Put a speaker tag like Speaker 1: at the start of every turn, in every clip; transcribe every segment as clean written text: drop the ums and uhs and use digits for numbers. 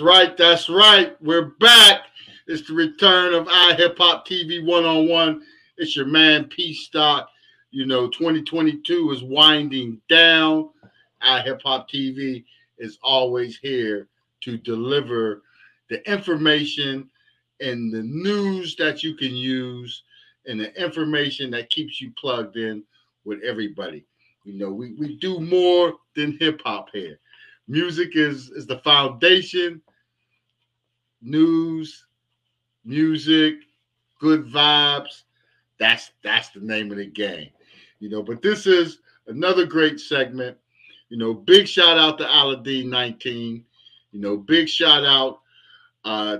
Speaker 1: That's right. That's right. We're back. It's the return of iHipHopTV one-on-one. It's your man, P Stock. You know, 2022 is winding down. iHipHopTV is always here to deliver the information and the news that you can use and the information that keeps you plugged in with everybody. You know, we do more than hip-hop here. Music is the foundation. News, music, good vibes. That's the name of the game. You know, but this is another great segment. You know, big shout out to Aladdin 19. You know, big shout out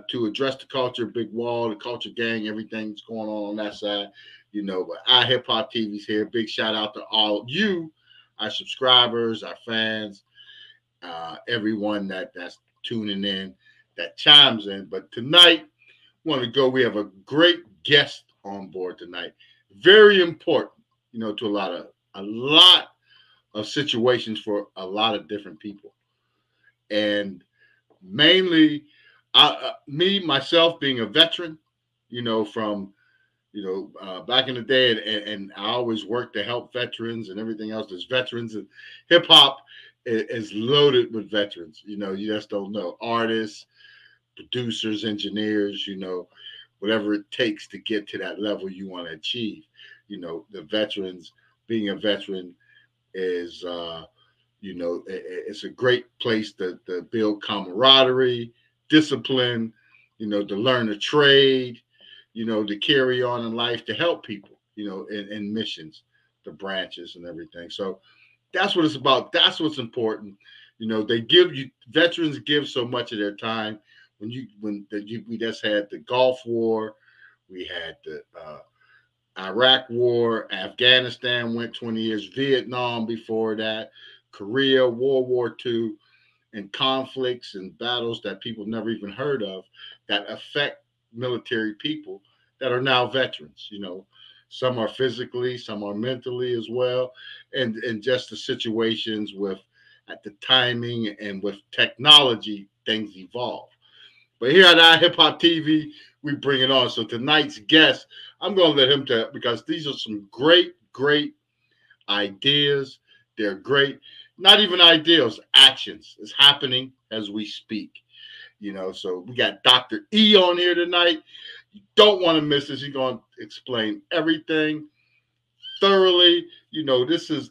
Speaker 1: to Address the Culture, Big Wall, the Culture Gang, everything's going on that side. You know, but iHipHopTV's here. Big shout out to all you, our subscribers, our fans, everyone that's tuning in, that chimes in. But tonight, we have a great guest on board tonight. Very important, you know, to a lot of situations for a lot of different people. And mainly, myself being a veteran, you know, from, back in the day, and I always worked to help veterans and everything else. There's veterans, and hip hop is loaded with veterans. You know, you just don't know. Artists, producers, engineers, you know, whatever it takes to get to that level you want to achieve. You know, the veterans, being a veteran is, it's a great place to build camaraderie, discipline, you know, to learn a trade, you know, to carry on in life, to help people, you know, in missions, the branches and everything. So that's what it's about. That's what's important. You know, veterans give so much of their time. We just had the Gulf War, we had the Iraq War, Afghanistan went 20 years, Vietnam before that, Korea, World War II, and conflicts and battles that people never even heard of that affect military people that are now veterans. You know, some are physically, some are mentally as well, and just the situations at the timing and with technology, things evolve. But here at iHipHopTV, we bring it on. So tonight's guest, I'm going to let him tell, because these are some great ideas. They're great. Not even ideas, actions. It's happening as we speak. You know, so we got Dr. E on here tonight. You don't want to miss this. He's going to explain everything thoroughly. You know, this is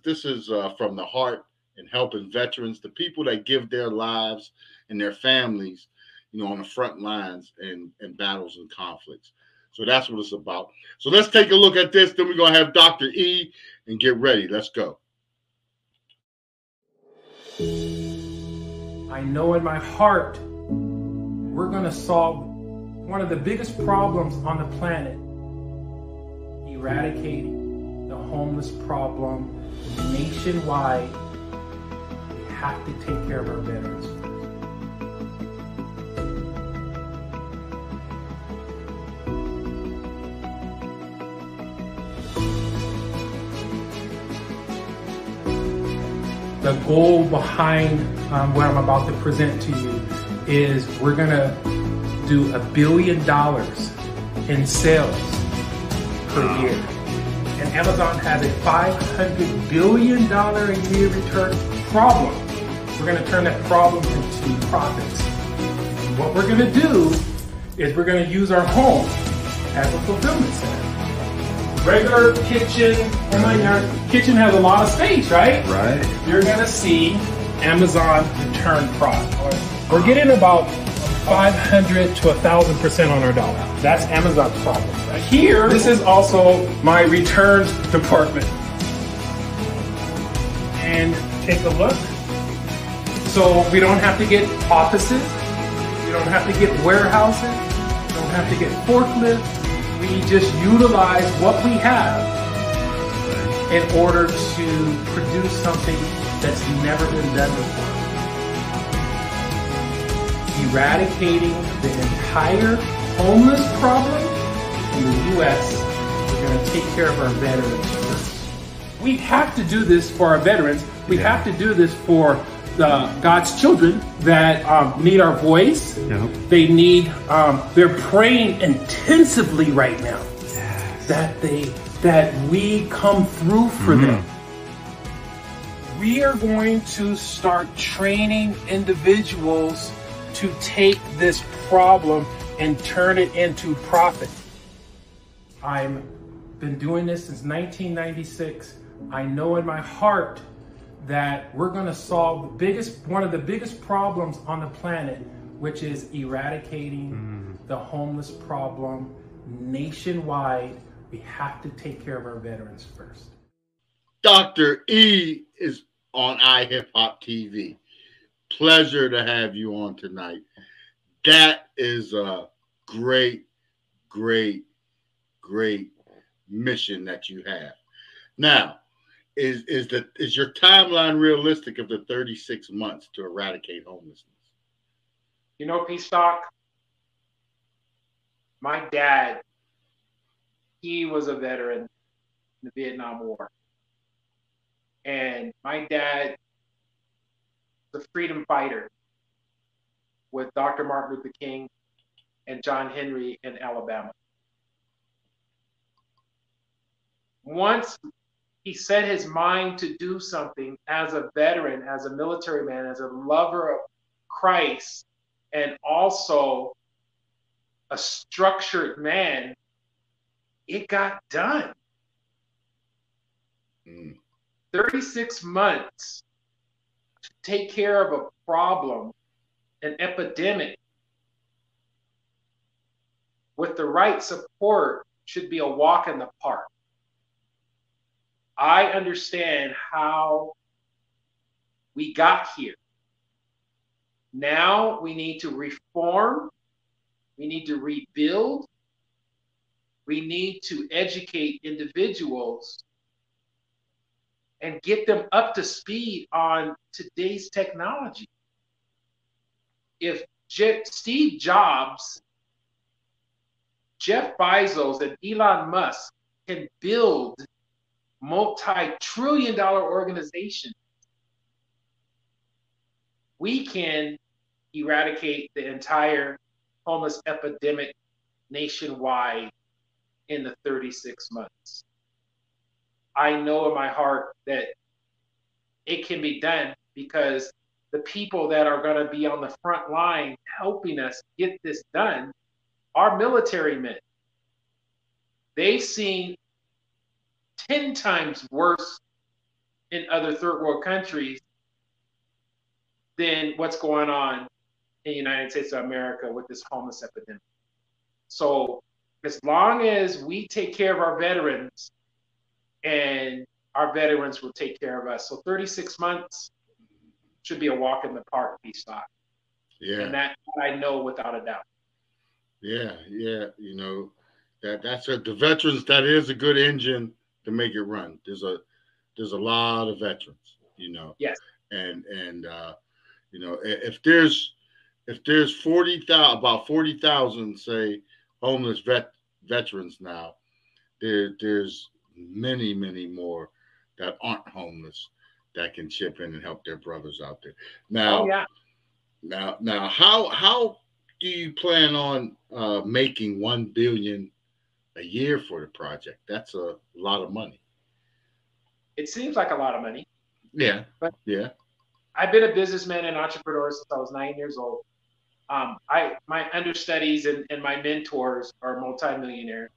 Speaker 1: from the heart and helping veterans, the people that give their lives and their families, you know, on the front lines in battles and conflicts. So that's what it's about. So let's take a look at this. Then we're going to have Dr. E and get ready. Let's go.
Speaker 2: I know in my heart we're going to solve one of the biggest problems on the planet, eradicating the homeless problem nationwide. We have to take care of our veterans first. The goal behind what I'm about to present to you is we're going to do $1 billion in sales per year. And Amazon has a $500 billion a year return problem. We're going to turn that problem into profits. What we're going to do is we're going to use our home as a fulfillment center. Regular kitchen, your kitchen has a lot of space, right?
Speaker 3: Right.
Speaker 2: You're going to see Amazon return product. We're getting about 500 to 1,000% on our dollar. That's Amazon's problem. Here, this is also my returns department. And take a look. So we don't have to get offices. We don't have to get warehouses. We don't have to get forklifts. We just utilize what we have in order to produce something that's never been done before. Eradicating the entire homeless problem in the U.S. We're going to take care of our veterans first. We have to do this for our veterans. We have to do this for God's children that need our voice.
Speaker 3: Yep.
Speaker 2: They need, they're praying intensively right now that we come through for them. We are going to start training individuals to take this problem and turn it into profit. I've been doing this since 1996. I know in my heart that we're going to solve one of the biggest problems on the planet, which is eradicating the homeless problem nationwide. We have to take care of our veterans first.
Speaker 1: Dr. E is on iHipHopTV. Pleasure to have you on tonight. That is a great, great, great mission that you have. Now, is your timeline realistic of the 36 months to eradicate homelessness?
Speaker 2: You know, P-Stock, my dad, he was a veteran in the Vietnam War. And my dad was a freedom fighter with Dr. Martin Luther King and John Henry in Alabama. Once he set his mind to do something as a veteran, as a military man, as a lover of Christ, and also a structured man, it got done. 36 months to take care of a problem, an epidemic, with the right support should be a walk in the park. I understand how we got here. Now we need to reform, we need to rebuild, we need to educate individuals and get them up to speed on today's technology. If Steve Jobs, Jeff Bezos, and Elon Musk can build multi-trillion-dollar organizations, we can eradicate the entire homeless epidemic nationwide in the 36 months. I know in my heart that it can be done because the people that are going to be on the front line helping us get this done are military men. They've seen 10 times worse in other third world countries than what's going on in the United States of America with this homeless epidemic. So as long as we take care of our veterans, and our veterans will take care of us. So 36 months should be a walk in the park, P-Stock.
Speaker 1: Yeah.
Speaker 2: And that I know without a doubt.
Speaker 1: Yeah, yeah. You know, the veterans, that is a good engine to make it run. There's a lot of veterans, you know.
Speaker 2: Yes.
Speaker 1: And you know, if there's 40,000, about 40,000, say, homeless veterans now, there's many, many more that aren't homeless that can chip in and help their brothers out there. Now, now, how do you plan on making $1 billion a year for the project? That's a lot of money.
Speaker 2: It seems like a lot of money.
Speaker 1: Yeah,
Speaker 2: but
Speaker 1: yeah.
Speaker 2: I've been a businessman and entrepreneur since I was 9 years old. My understudies and my mentors are multi-billionaires,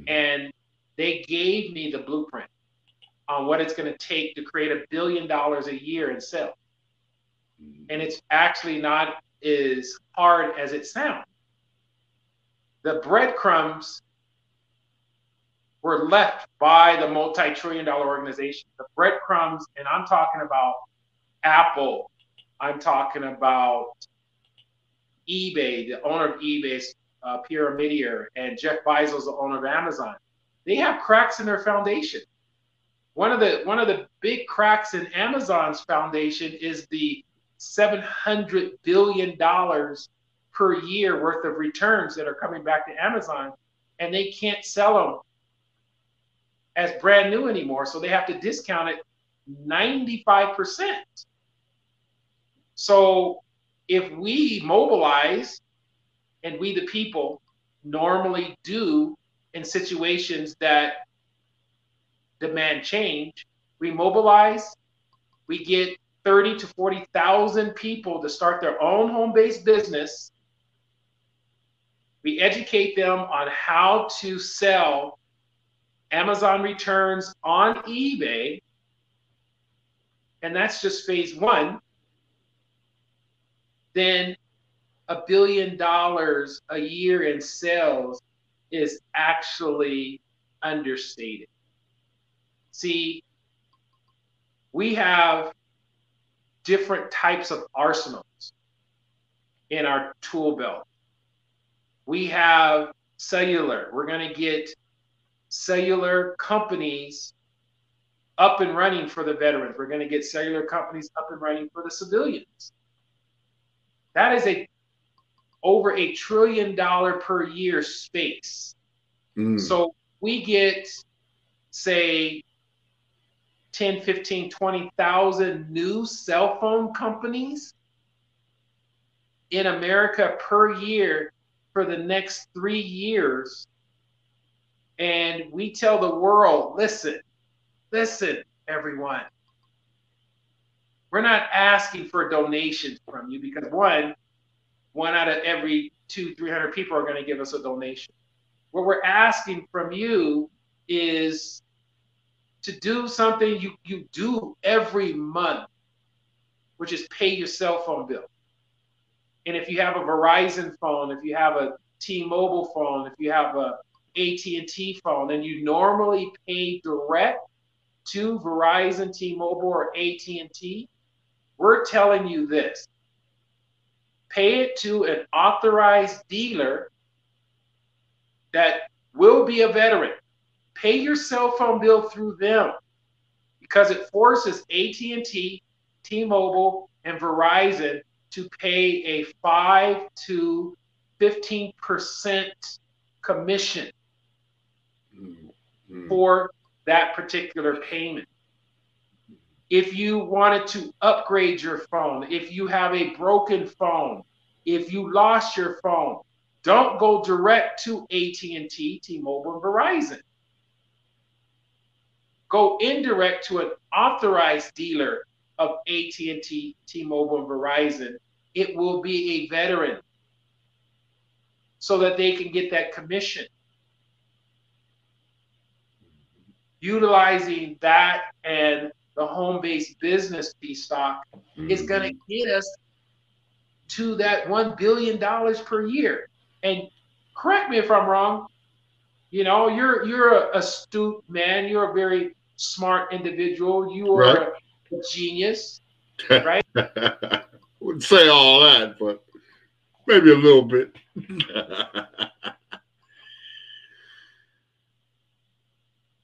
Speaker 2: and they gave me the blueprint on what it's going to take to create $1 billion a year in sales. And it's actually not as hard as it sounds. The breadcrumbs were left by the multi-trillion-dollar organization. The breadcrumbs, and I'm talking about Apple, I'm talking about eBay, the owner of eBay, Pierre Midier, and Jeff Bezos, the owner of Amazon. They have cracks in their foundation. One of the big cracks in Amazon's foundation is the $700 billion per year worth of returns that are coming back to Amazon, and they can't sell them as brand new anymore, so they have to discount it 95%. So if we mobilize, and we the people normally do in situations that demand change, we mobilize, we get 30 to 40,000 people to start their own home-based business. We educate them on how to sell Amazon returns on eBay. And that's just phase one. Then $1 billion a year in sales is actually understated. See, we have different types of arsenals in our tool belt. We have cellular. We're going to get cellular companies up and running for the veterans. We're going to get cellular companies up and running for the civilians. That is over $1 trillion per year space. So we get, say, 10, 15, 20,000 new cell phone companies in America per year for the next 3 years. And we tell the world, listen, everyone. We're not asking for donations from you because one out of every 200-300 people are going to give us a donation. What we're asking from you is to do something you do every month, which is pay your cell phone bill. And if you have a Verizon phone, if you have a T-Mobile phone, if you have a AT&T phone, and you normally pay direct to Verizon, T-Mobile, or AT&T, we're telling you this. Pay it to an authorized dealer that will be a veteran. Pay your cell phone bill through them because it forces AT&T, T-Mobile, and Verizon to pay a 5 to 15% commission for that particular payment. If you wanted to upgrade your phone, if you have a broken phone, if you lost your phone, don't go direct to AT&T, T-Mobile, and Verizon. Go indirect to an authorized dealer of AT&T, T-Mobile, and Verizon. It will be a veteran so that they can get that commission. Utilizing that and the home-based business piece stock is going to get us to that $1 billion per year. And correct me if I'm wrong, you know, you're an astute man. You're a very smart individual. You are a genius, right?
Speaker 1: Wouldn't say all that, but maybe a little bit.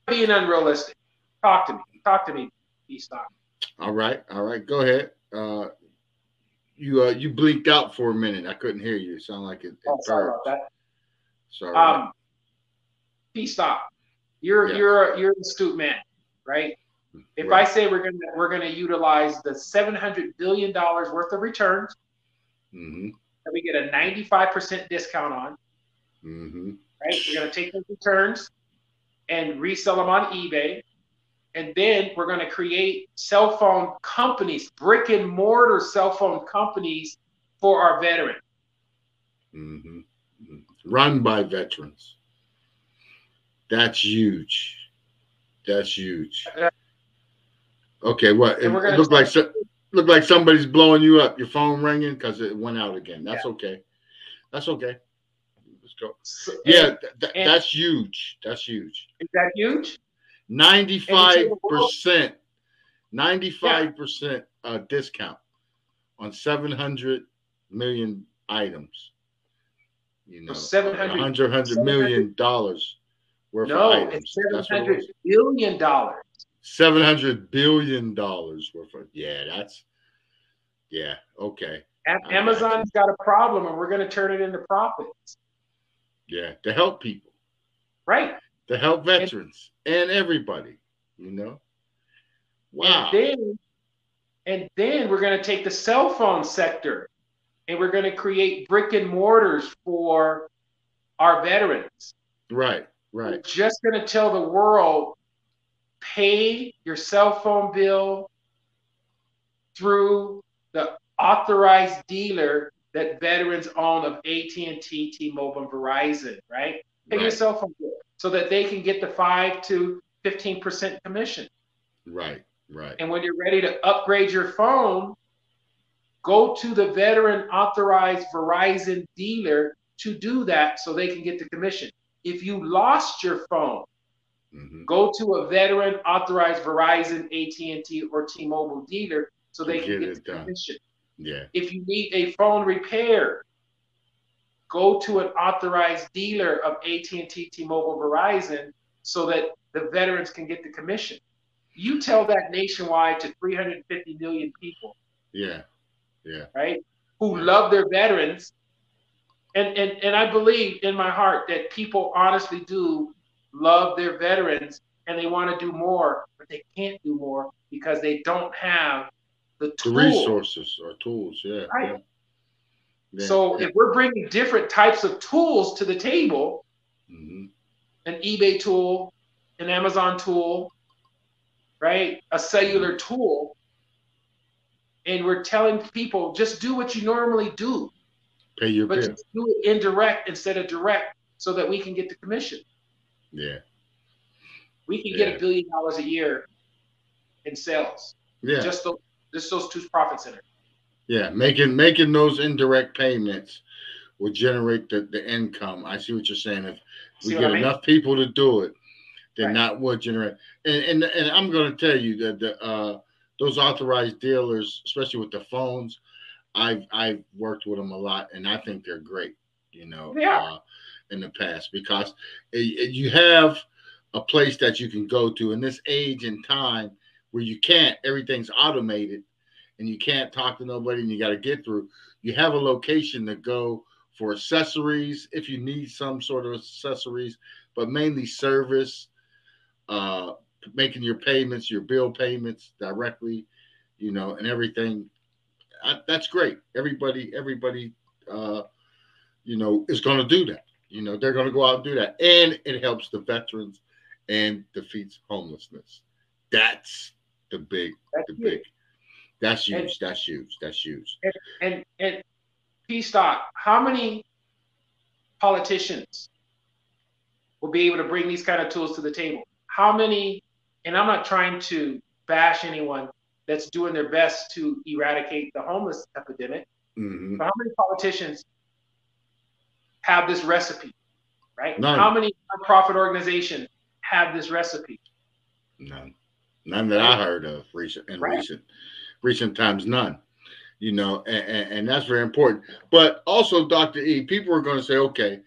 Speaker 2: Being unrealistic. Talk to me, B-Stock.
Speaker 1: All right. Go ahead. You blinked out for a minute. I couldn't hear you. It sounded like it.
Speaker 2: Sorry about that.
Speaker 1: Sorry.
Speaker 2: B-Stock. You're an astute man, right? If I say we're gonna utilize the $700 billion worth of returns that we get a 95% discount on, right? We're gonna take those returns and resell them on eBay. And then we're going to create cell phone companies, brick and mortar cell phone companies for our veterans.
Speaker 1: Run by veterans. That's huge. Okay, what? It looked like somebody's blowing you up. Your phone ringing because it went out again. That's okay. Let's go. That's huge. Is
Speaker 2: that huge?
Speaker 1: 95% discount on 700 million items. You know, $100 million worth of items.
Speaker 2: It's $700 billion.
Speaker 1: $700 billion worth of okay.
Speaker 2: Amazon's got a problem, and we're going to turn it into profits.
Speaker 1: Yeah, to help people.
Speaker 2: Right.
Speaker 1: To help veterans and everybody, you know. Wow.
Speaker 2: And then we're going to take the cell phone sector and we're going to create brick and mortars for our veterans.
Speaker 1: Right.
Speaker 2: We're just going to tell the world, pay your cell phone bill through the authorized dealer that veterans own of AT&T, T-Mobile, and Verizon, right? Pay your cell phone bill so that they can get the 5 to 15% commission.
Speaker 1: Right.
Speaker 2: And when you're ready to upgrade your phone, go to the veteran authorized Verizon dealer to do that so they can get the commission. If you lost your phone, go to a veteran authorized Verizon, AT&T, or T-Mobile dealer so they can get the commission.
Speaker 1: Yeah.
Speaker 2: If you need a phone repair, go to an authorized dealer of AT&T, T-Mobile, Verizon so that the veterans can get the commission. You tell that nationwide to 350 million people.
Speaker 1: Yeah.
Speaker 2: Right? Who love their veterans. And I believe in my heart that people honestly do love their veterans and they want to do more, but they can't do more because they don't have the
Speaker 1: resources or tools. Yeah.
Speaker 2: Right. Yeah. So if we're bringing different types of tools to the table, an eBay tool, an Amazon tool, right? A cellular tool, and we're telling people just do what you normally do.
Speaker 1: Pay your bill.
Speaker 2: Just do it indirect instead of direct so that we can get the commission.
Speaker 1: Yeah.
Speaker 2: We can get $1 billion a year in sales.
Speaker 1: Yeah.
Speaker 2: Just those two profit centers.
Speaker 1: Yeah. Making those indirect payments will generate the income. I see what you're saying. If we get enough people to do it, then that will generate. And I'm going to tell you that those authorized dealers, especially with the phones, I've worked with them a lot, and I think they're great. In the past, because you have a place that you can go to in this age and time where everything's automated, and you can't talk to nobody, and you got to get through. You have a location to go for accessories if you need some sort of accessories, but mainly service, making your payments, your bill payments directly, and everything. That's great. Everybody, is going to do that. They're going to go out and do that, and it helps the veterans and defeats homelessness. That's big. That's huge. That's huge.
Speaker 2: And P-Stock, how many politicians will be able to bring these kind of tools to the table? How many? And I'm not trying to bash anyone that's doing their best to eradicate the homeless epidemic. But how many politicians have this recipe, right?
Speaker 1: None.
Speaker 2: How many nonprofit organizations have this recipe?
Speaker 1: None that I heard of recent times. None. And that's very important. But also, Dr. E, people are going to say, okay,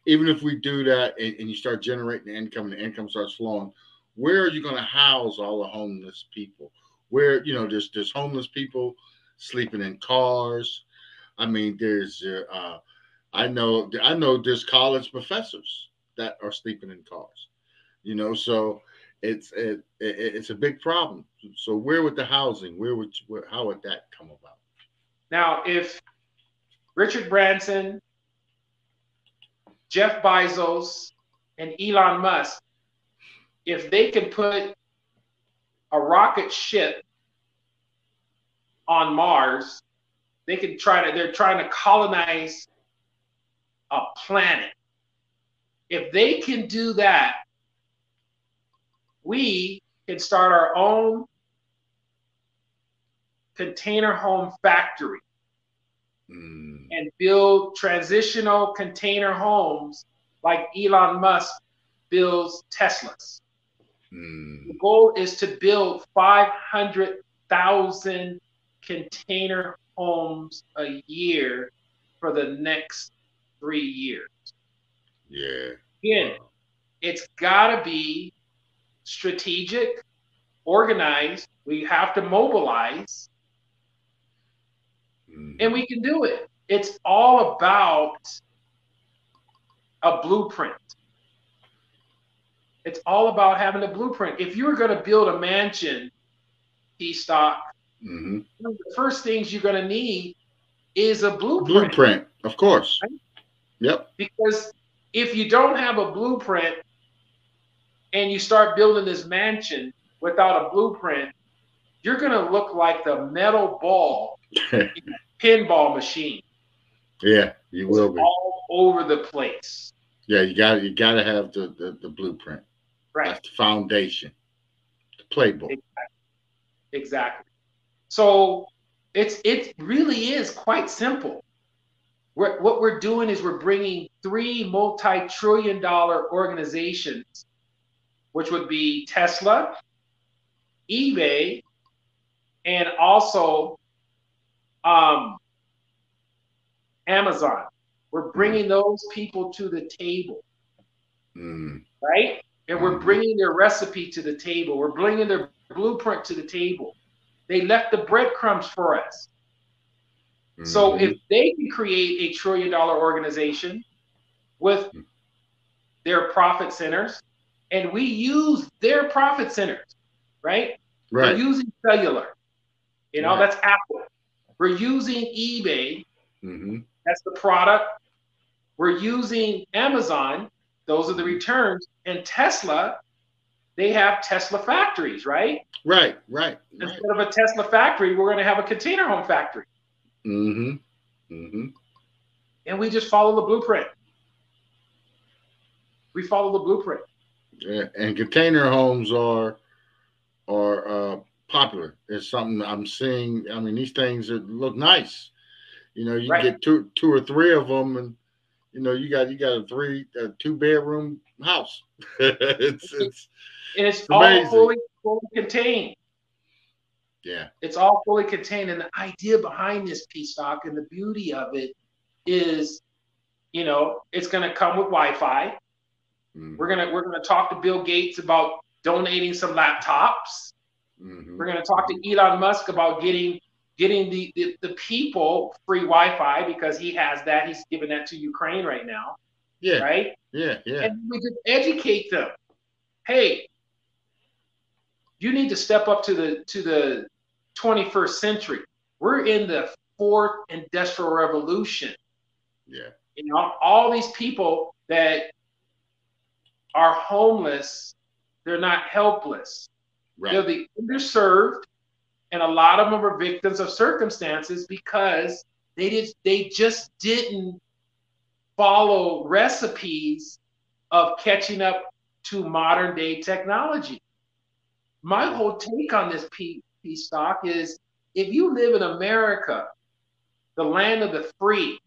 Speaker 1: even if we do that and you start generating income and the income starts flowing, where are you going to house all the homeless people? Where, there's homeless people sleeping in cars. I mean, there's I know there's college professors that are sleeping in cars. So it's a big problem. So where would the housing? How would that come about?
Speaker 2: Now, if Richard Branson, Jeff Bezos, and Elon Musk, if they can put a rocket ship on Mars, they're trying to colonize a planet. If they can do that, we can start our own container home factory and build transitional container homes like Elon Musk builds Teslas. The goal is to build 500,000 container homes a year for the next 3 years.
Speaker 1: Yeah.
Speaker 2: Again, it's got to be strategic, organized. We have to mobilize, and we can do it. It's all about a blueprint. It's all about having a blueprint. If you were going to build a mansion, P-Stock,
Speaker 1: Mm-hmm.
Speaker 3: One of the first things you're going to need is a blueprint.
Speaker 1: Blueprint, of course.
Speaker 3: Right?
Speaker 1: Yep.
Speaker 3: Because if you don't have a blueprint and you start building this mansion without a blueprint, you're going to look like the metal ball in a pinball machine.
Speaker 1: Yeah, you will be
Speaker 3: all over the place.
Speaker 1: Yeah, you got to have the blueprint.
Speaker 3: Right.
Speaker 1: That's the foundation, the playbook.
Speaker 3: Exactly. So it really is quite simple. What we're doing is we're bringing 3 multi-trillion-dollar organizations, which would be Tesla, eBay, and also Amazon. We're bringing those people to the table, right? And we're bringing their recipe to the table. We're bringing their blueprint to the table. They left the breadcrumbs for us. So if they can create a $1 trillion organization with their profit centers, and we use their profit centers, right? We're using cellular. That's Apple. We're using eBay. That's the product. We're using Amazon. Those are the returns. And Tesla, they have Tesla factories, right?
Speaker 1: Right.
Speaker 3: Instead of a Tesla factory, we're going to have a container home factory. And we just follow the blueprint. We follow the blueprint.
Speaker 1: Yeah, and container homes are popular. It's something I'm seeing. I mean, these things look nice. You can get two or three of them, and you got a 2-bedroom house.
Speaker 3: it's all fully contained.
Speaker 1: Yeah,
Speaker 3: it's all fully contained, and the idea behind this P-Stock and the beauty of it is, it's going to come with Wi-Fi. We're gonna talk to Bill Gates about donating some laptops. We're gonna talk to Elon Musk about getting the people free Wi-Fi, because he has that. He's giving that to Ukraine right now.
Speaker 1: Yeah.
Speaker 3: Right.
Speaker 1: Yeah.
Speaker 3: And we could educate them. Hey, you need to step up to the 21st century. We're in the 4th industrial revolution.
Speaker 1: Yeah.
Speaker 3: All these people that are homeless, they're not helpless.
Speaker 1: Right.
Speaker 3: They're the underserved, and a lot of them are victims of circumstances because they just didn't follow recipes of catching up to modern day technology. My whole take on this P-Stock is, if you live in America, the land of the free,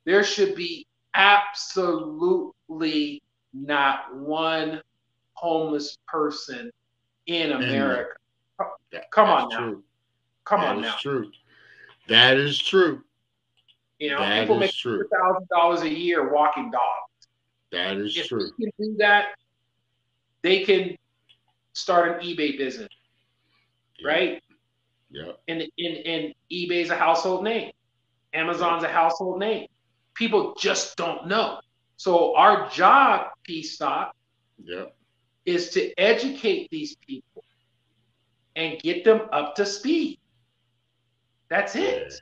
Speaker 3: there should be absolutely not one homeless person in America. Come on now.
Speaker 1: True. That is true.
Speaker 3: People make $100,000 a year walking dogs.
Speaker 1: That is true.
Speaker 3: If they can do that, they can start an eBay business, right?
Speaker 1: Yeah.
Speaker 3: And eBay's a household name. Amazon's a household name. People just don't know. So our job, P-Stock, is to educate these people and get them up to speed. That's it.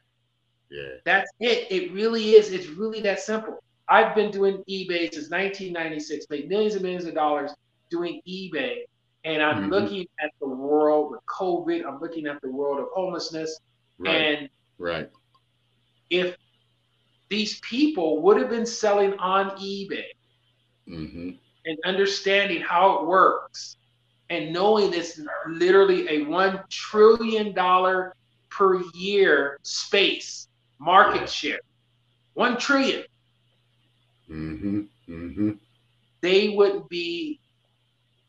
Speaker 1: Yeah.
Speaker 3: That's it. It really is. It's really that simple. I've been doing eBay since 1996, made millions and millions of dollars doing eBay. And I'm looking at the world with COVID. I'm looking at the world of homelessness. And if these people would have been selling on eBay and understanding how it works and knowing it's literally a $1 trillion per year space market share, 1 trillion, they wouldn't be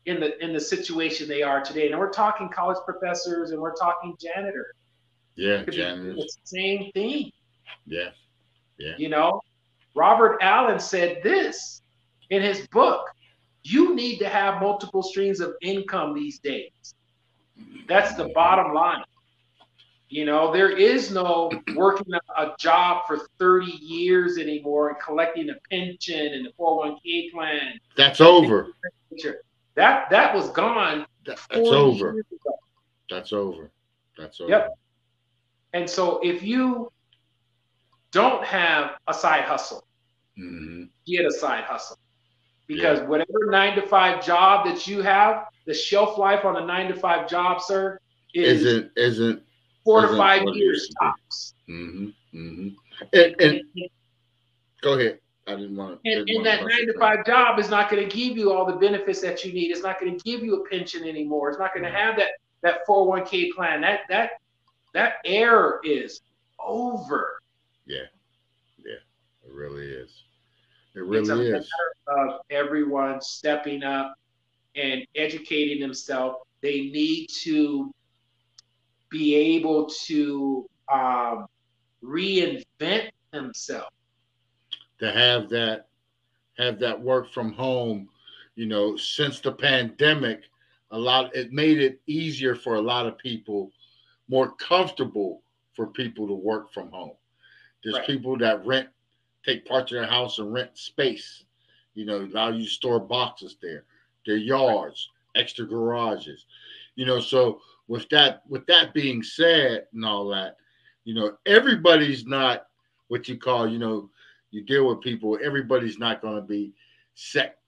Speaker 3: in the situation they are today. And we're talking college professors, and we're talking janitors.
Speaker 1: Yeah, janitors.
Speaker 3: The same thing.
Speaker 1: Yeah.
Speaker 3: Robert Allen said this in his book: you need to have multiple streams of income these days. That's the bottom line. There is no working a job for 30 years anymore and collecting a pension and the 401k plan.
Speaker 1: That's over.
Speaker 3: That was gone.
Speaker 1: That's over. That's over. That's over.
Speaker 3: Yep. And so if you don't have a side hustle, get a side hustle. Because whatever 9-to-5 job that you have, the shelf life on a 9-to-5 job, sir,
Speaker 1: isn't
Speaker 3: 4 to 5 years tops.
Speaker 1: And go ahead. I didn't want to.
Speaker 3: And that 9-to-5 job is not going to give you all the benefits that you need. It's not going to give you a pension anymore. It's not going to have that 401k plan. That era is over.
Speaker 1: Yeah, it really is. It really is.
Speaker 3: It's a matter of everyone stepping up and educating themselves. They need to be able to reinvent themselves.
Speaker 1: To have that work from home, since the pandemic, it made it easier for a lot of people, more comfortable for people to work from home. There's people that take parts of their house and rent space, allow you to store boxes there, their yards, extra garages, so with that being said and all that, everybody's not what you call, you deal with people, everybody's not going to be tech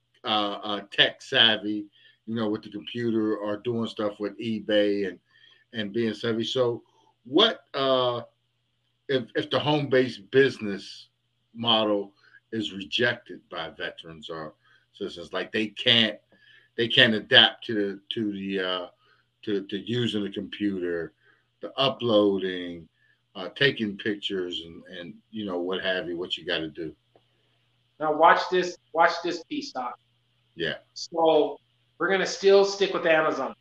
Speaker 1: savvy, with the computer or doing stuff with eBay and being savvy. So what, if the home-based business model is rejected by veterans or citizens, like they can't adapt to using the computer, the uploading, taking pictures and what have you, what you got to do.
Speaker 3: Now watch this piece, Doc.
Speaker 1: Yeah.
Speaker 3: So we're gonna still stick with Amazon.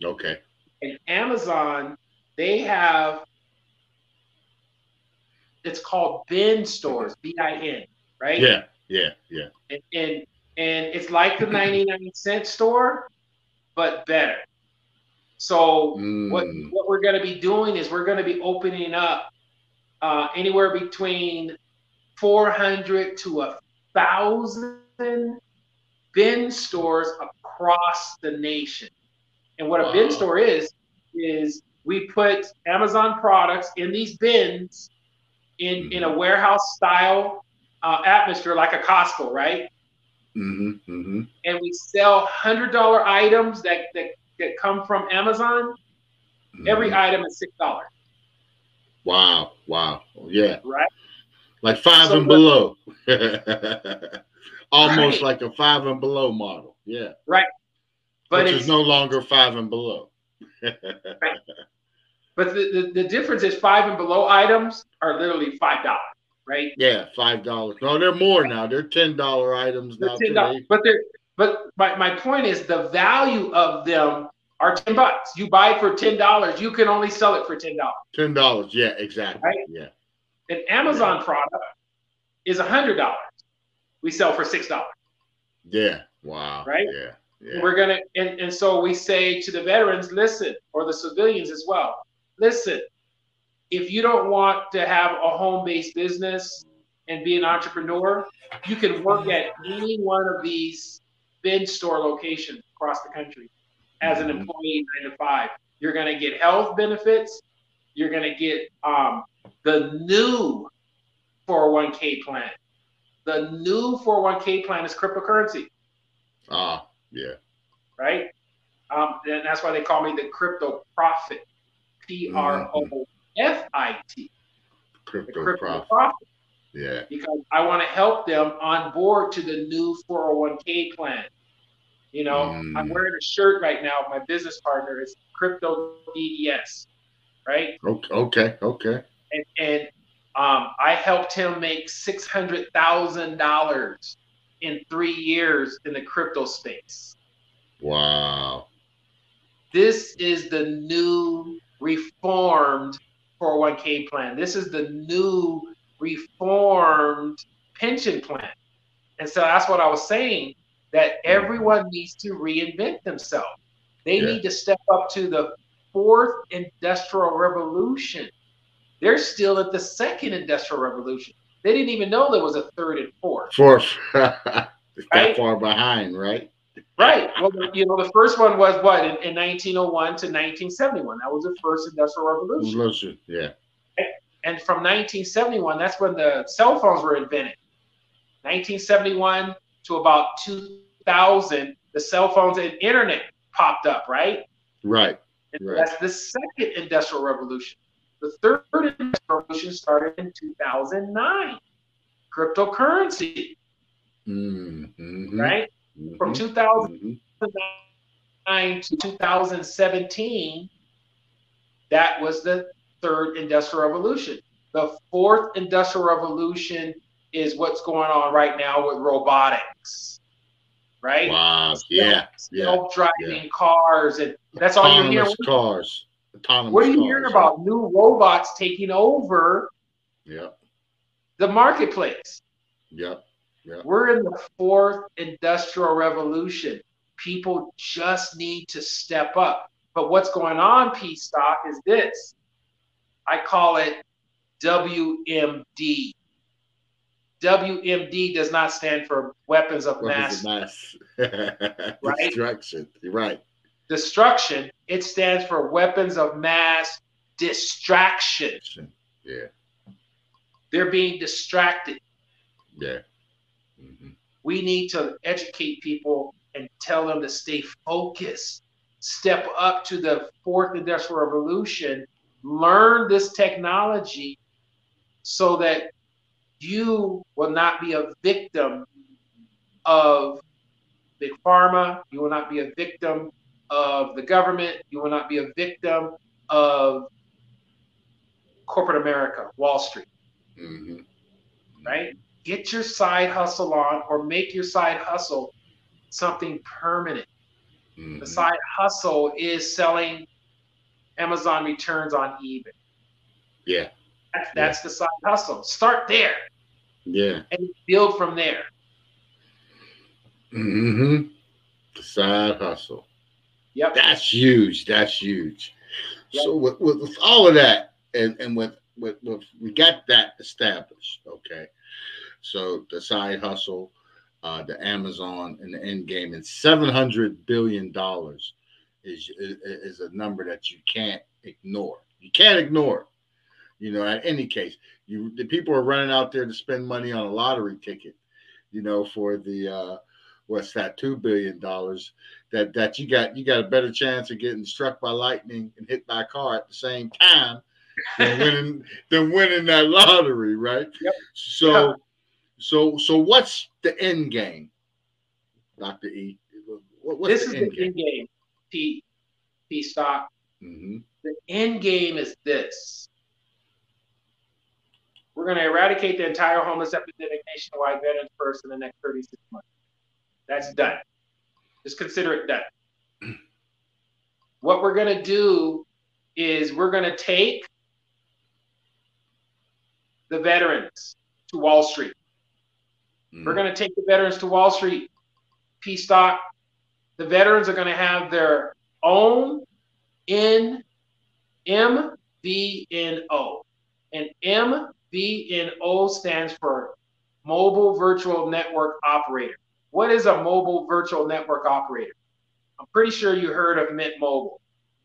Speaker 1: Okay.
Speaker 3: And Amazon, they have, it's called bin stores, BIN, right?
Speaker 1: Yeah.
Speaker 3: And it's like the 99-cent store, but better. So what we're going to be doing is we're going to be opening up anywhere between 400 to 1,000 bin stores across the nation. And what a bin store is we put Amazon products in these bins in a warehouse style atmosphere, like a Costco, right? And we sell $100 items that come from Amazon. Every item is $6.
Speaker 1: Wow. Yeah.
Speaker 3: Right.
Speaker 1: Like 5 and below. Almost like a 5 and below model. Yeah.
Speaker 3: Right. But
Speaker 1: which is no longer 5 and below.
Speaker 3: Right. But the difference is 5 and below items are literally $5. Right?
Speaker 1: Yeah, $5. No, they're more now. They're $10 items now.
Speaker 3: $10. But my point is the value of them are $10. You buy it for $10. You can only sell it for $10.
Speaker 1: $10. Yeah, exactly. Right? Yeah.
Speaker 3: An Amazon product is $100. We sell for $6.
Speaker 1: Yeah. Wow.
Speaker 3: Right?
Speaker 1: Yeah.
Speaker 3: We're gonna and so we say to the veterans, listen, or the civilians as well, listen. If you don't want to have a home-based business and be an entrepreneur, you can work at any one of these bin store locations across the country as an employee 9 to 5. You're going to get health benefits. You're going to get the new 401k plan. The new 401k plan is cryptocurrency.
Speaker 1: Yeah.
Speaker 3: Right? And that's why they call me the crypto prophet. PROFIT.
Speaker 1: Crypto profit. Yeah.
Speaker 3: Because I want to help them on board to the new 401k plan. I'm wearing a shirt right now. My business partner is Crypto DDS, right?
Speaker 1: Okay.
Speaker 3: And I helped him make $600,000 in 3 years in the crypto space.
Speaker 1: Wow.
Speaker 3: This is the new reformed 401k plan. This is the new reformed pension plan. And so that's what I was saying, that everyone needs to reinvent themselves. They need to step up to the 4th industrial revolution. They're still at the 2nd industrial revolution. They didn't even know there was a 3rd and 4th.
Speaker 1: That far behind, right?
Speaker 3: Right. Well, the first one was what in 1901 to 1971. That was the first industrial revolution.
Speaker 1: Yeah.
Speaker 3: And from 1971, that's when the cell phones were invented. 1971 to about 2000, the cell phones and internet popped up, right?
Speaker 1: Right.
Speaker 3: That's the second industrial revolution. The third industrial revolution started in 2009. Cryptocurrency.
Speaker 1: Mm-hmm.
Speaker 3: Right? Mm-hmm. From 2009 to 2017, that was the third industrial revolution. The fourth industrial revolution is what's going on right now with robotics. Right?
Speaker 1: Wow.
Speaker 3: Self-driving cars, and that's all you're hearing.
Speaker 1: Cars.
Speaker 3: What are you hearing about? New robots taking over the marketplace.
Speaker 1: Yep.
Speaker 3: We're in the fourth industrial revolution. People just need to step up. But what's going on, P-Stock, is this. I call it WMD. WMD does not stand for weapons of mass.
Speaker 1: Right? Destruction. Right.
Speaker 3: Destruction. It stands for weapons of mass distraction.
Speaker 1: Yeah.
Speaker 3: They're being distracted.
Speaker 1: Yeah. Mm-hmm.
Speaker 3: We need to educate people and tell them to stay focused. Step up to the fourth industrial revolution. Learn this technology so that you will not be a victim of big pharma. You will not be a victim of the government. You will not be a victim of corporate America, Wall Street.
Speaker 1: Mm-hmm.
Speaker 3: Right? Get your side hustle on, or make your side hustle something permanent. Mm-hmm. The side hustle is selling Amazon returns on eBay.
Speaker 1: Yeah.
Speaker 3: That's the side hustle. Start there.
Speaker 1: Yeah.
Speaker 3: And build from there.
Speaker 1: Mm-hmm. The side hustle.
Speaker 3: Yep.
Speaker 1: That's huge. Yep. So with all of that, and with we got that established, okay. So the side hustle, the Amazon, and the end game, and $700 billion is a number that you can't ignore. You can't ignore it. At any case, the people are running out there to spend money on a lottery ticket, for the what's that, $2 billion that you got a better chance of getting struck by lightning and hit by a car at the same time than winning that lottery, right?
Speaker 3: Yep.
Speaker 1: So what's the end game, Dr. E?
Speaker 3: What's the end game, P-Stock?
Speaker 1: Mm-hmm.
Speaker 3: The end game is this. We're going to eradicate the entire homeless epidemic nationwide, veterans first, in the next 36 months. That's done. Just consider it done. What we're going to do is we're going to take the veterans to Wall Street. Mm. We're going to take the veterans to Wall Street. P-Stock. The veterans are going to have their own MVNO. And MVNO stands for Mobile Virtual Network Operator. What is a mobile virtual network operator? I'm pretty sure you heard of Mint Mobile.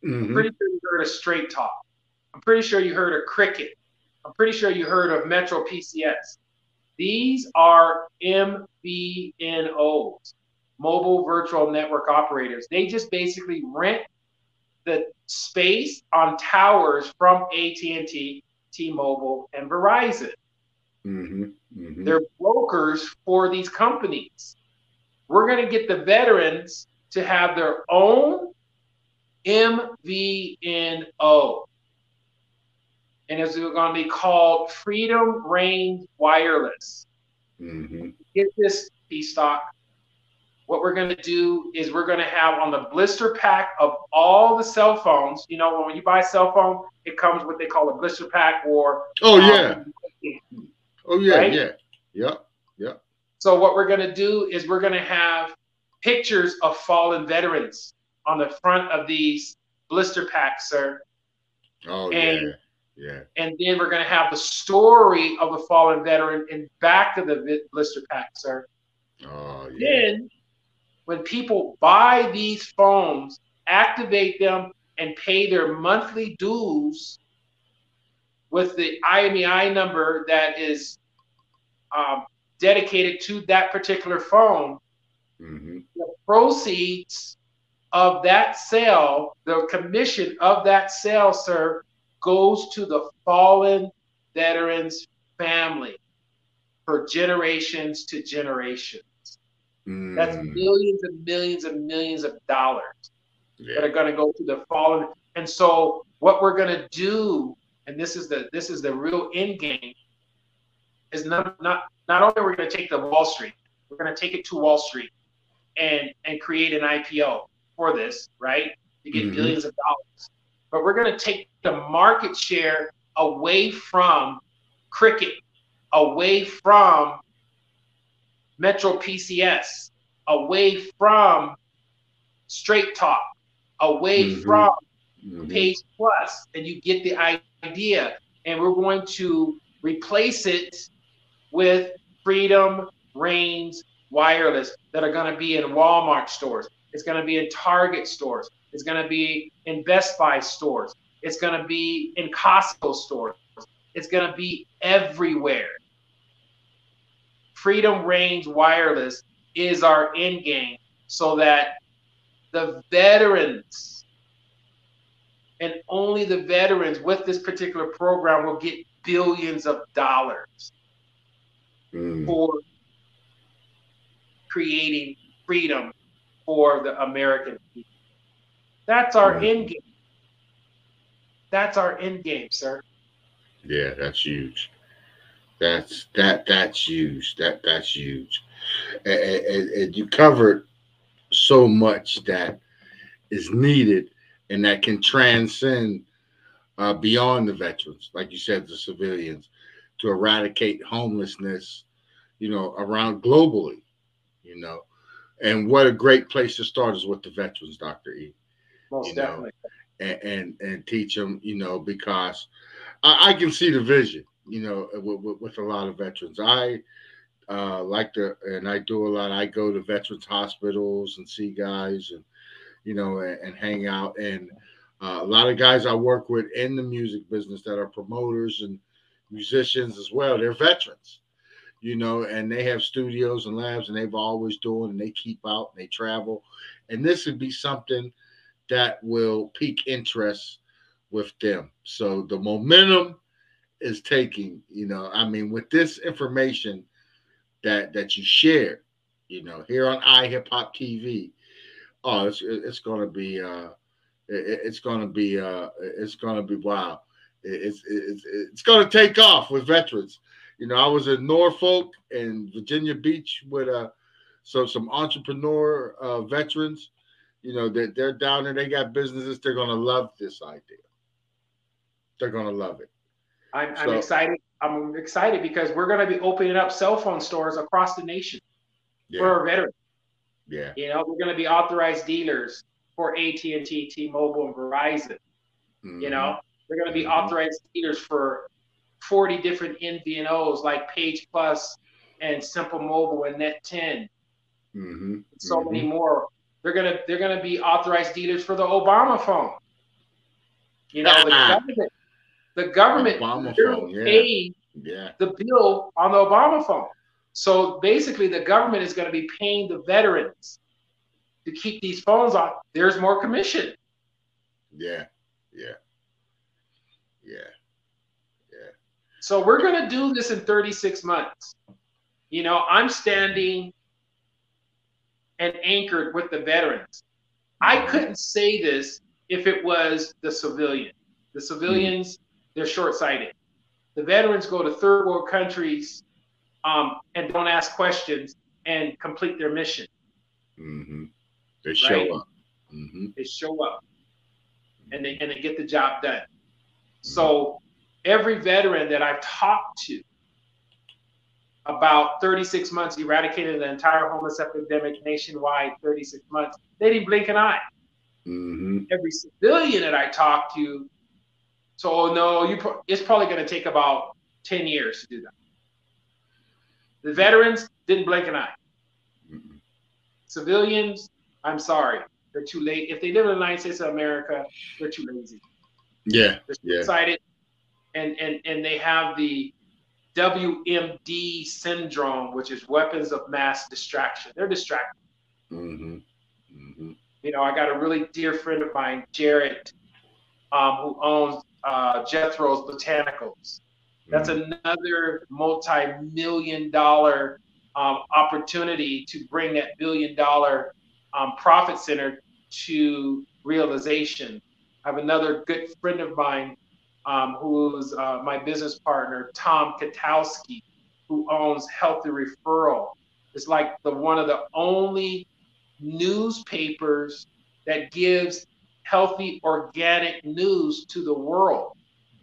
Speaker 3: Mm-hmm. I'm pretty sure you heard of Straight Talk. I'm pretty sure you heard of Cricket. I'm pretty sure you heard of Metro PCS. These are MVNOs, Mobile Virtual Network Operators. They just basically rent the space on towers from AT&T, T-Mobile, and Verizon.
Speaker 1: Mm-hmm. Mm-hmm.
Speaker 3: They're brokers for these companies. We're going to get the veterans to have their own MVNO. And it's going to be called Freedom Range Wireless.
Speaker 1: Mm-hmm.
Speaker 3: Get this, P-Stock. What we're going to do is we're going to have on the blister pack of all the cell phones. When you buy a cell phone, it comes with what they call a blister pack or...
Speaker 1: Right? Yeah. Yep.
Speaker 3: So what we're going to do is we're going to have pictures of fallen veterans on the front of these blister packs, sir.
Speaker 1: Oh,
Speaker 3: and,
Speaker 1: yeah.
Speaker 3: And then we're going to have the story of the fallen veteran in back of the blister pack, sir.
Speaker 1: Oh, yeah.
Speaker 3: Then when people buy these phones, activate them, and pay their monthly dues with the IMEI number that is dedicated to that particular phone, the proceeds of that sale, the commission of that sale, sir, goes to the fallen veteran's family for generations to generations. That's millions and millions and millions of dollars that are going to go to the fallen. And so what we're going to do, and this is the real end game, is not only are we going to take the Wall Street, we're going to take it to Wall Street and create an IPO for this, right? To get billions of dollars. But we're going to take the market share away from Cricket, away from Metro PCS, away from Straight Talk, away from Page Plus, and you get the idea. And we're going to replace it with Freedom Reigns Wireless that are going to be in Walmart stores. It's going to be in Target stores. It's going to be in Best Buy stores. It's going to be in Costco stores. It's going to be everywhere. Freedom Reigns Wireless is our end game so that the veterans, and only the veterans with this particular program, will get billions of dollars for creating freedom for the American people. That's our end game. That's our end game, sir.
Speaker 1: Yeah, that's huge. That's huge. That's huge. And you covered so much that is needed and that can transcend beyond the veterans, like you said, the civilians, to eradicate homelessness, around globally, And what a great place to start is with the veterans, Dr. E.
Speaker 3: Most definitely.
Speaker 1: And teach them, because I can see the vision, with a lot of veterans. I and I do a lot. I go to veterans hospitals and see guys and, and hang out. And a lot of guys I work with in the music business that are promoters and musicians as well, they're veterans, and they have studios and labs and they've always doing, and they keep out and they travel. And this would be something that will pique interest with them. So the momentum is taking, with this information that you share, here on iHipHopTV. Oh, it's gonna be wow. It's gonna take off with veterans. I was in Norfolk and Virginia Beach with some entrepreneur veterans. That they're down there, they got businesses. They're gonna love this idea. They're gonna love it.
Speaker 3: I'm excited. I'm excited because we're going to be opening up cell phone stores across the nation for our veterans.
Speaker 1: Yeah.
Speaker 3: We're going to be authorized dealers for AT&T, T-Mobile, and Verizon. We're going to be authorized dealers for 40 different MVNOs like Page Plus and Simple Mobile and Net 10. So many more. They're gonna be authorized dealers for the Obama phone. The government paid the bill on the Obama phone. So basically, the government is going to be paying the veterans to keep these phones on. There's more commission.
Speaker 1: Yeah.
Speaker 3: So we're going to do this in 36 months. I'm standing and anchored with the veterans. I couldn't say this if it was the civilian. The civilians, they're short-sighted. The veterans go to third world countries and don't ask questions and complete their mission.
Speaker 1: They show up.
Speaker 3: They show up and they get the job done. So every veteran that I've talked to about 36 months eradicating the entire homeless epidemic nationwide, 36 months, they didn't blink an eye. Every civilian that I talked to, it's probably going to take about 10 years to do that. The veterans didn't blink an eye. Civilians, I'm sorry, they're too late. If they live in the United States of America, they're too lazy.
Speaker 1: Yeah.
Speaker 3: They're too excited, and they have the WMD syndrome, which is weapons of mass distraction. They're distracted.
Speaker 1: Mm-hmm. Mm-hmm.
Speaker 3: You know, I got a really dear friend of mine, Jarrett, who owns Jefro's Botanicals. That's another multi-million-dollar opportunity to bring that billion-dollar profit center to realization. I have another good friend of mine who's my business partner, Tom Katowski, who owns Healthy Referral. It's like one of the only newspapers that gives healthy organic news to the world.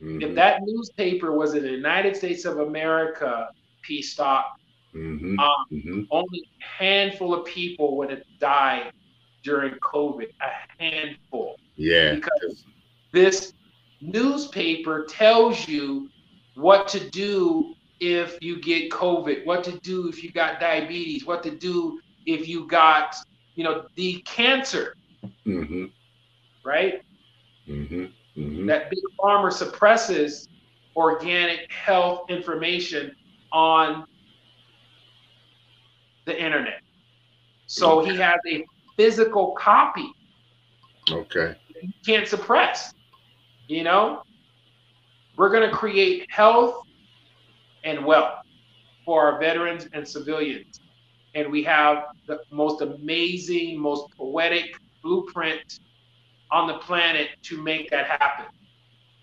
Speaker 1: Mm-hmm.
Speaker 3: If that newspaper was in the United States of America, P-Stock, only a handful of people would have died during COVID. A handful.
Speaker 1: Yeah.
Speaker 3: Because this newspaper tells you what to do if you get COVID, what to do if you got diabetes, what to do if you got, the cancer.
Speaker 1: Mm-hmm.
Speaker 3: Right?
Speaker 1: Mm-hmm. Mm-hmm.
Speaker 3: That big pharma suppresses organic health information on the internet. So he has a physical copy.
Speaker 1: Okay.
Speaker 3: You can't suppress. We're going to create health and wealth for our veterans and civilians. And we have the most amazing, most poetic blueprint on the planet to make that happen.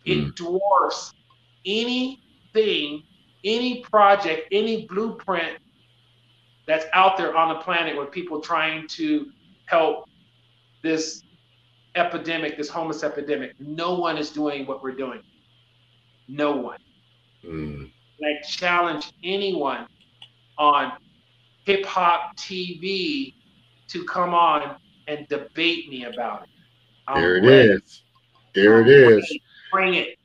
Speaker 3: It dwarfs anything, any project, any blueprint that's out there on the planet with people trying to help this epidemic, this homeless epidemic. No one is doing what we're doing. No one. And I challenge anyone on iHipHopTV to come on and debate me about it.
Speaker 1: There it is.
Speaker 3: Bring it.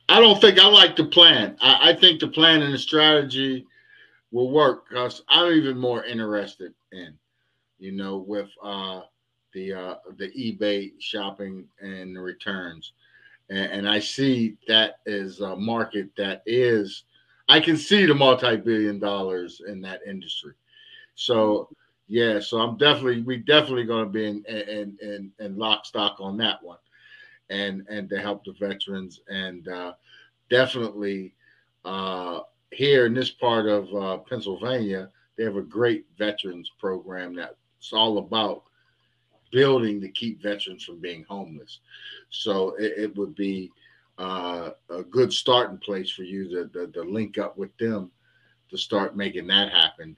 Speaker 1: I don't think I like the plan. I think the plan and the strategy will work because I'm even more interested in, with the eBay shopping and the returns. And I see that as a market that is, I can see the multi-billion dollars in that industry. So, yeah, so we definitely going to be in lock stock on that one and to help the veterans. And definitely here in this part of Pennsylvania, they have a great veterans program that's all about building to keep veterans from being homeless. So it would be a good starting place for you to link up with them to start making that happen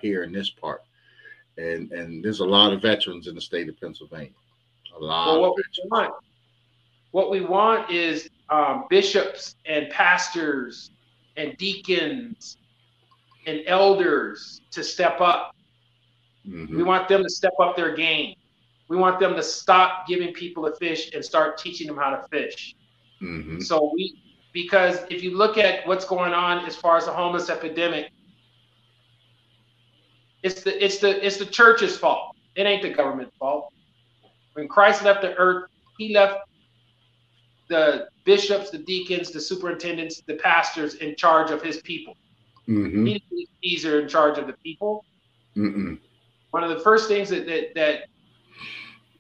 Speaker 1: here in this part. And there's a lot of veterans in the state of Pennsylvania. A lot of veterans.
Speaker 3: What we want is bishops and pastors and deacons and elders to step up. We want them to step up their game. We want them to stop giving people a fish and start teaching them how to fish. So because if you look at what's going on as far as the homeless epidemic, it's the church's fault. It ain't the government's fault. When Christ left the earth, he left the bishops, the deacons, the superintendents, the pastors in charge of his people. He didn't leave Caesar in charge of the people. One of the first things that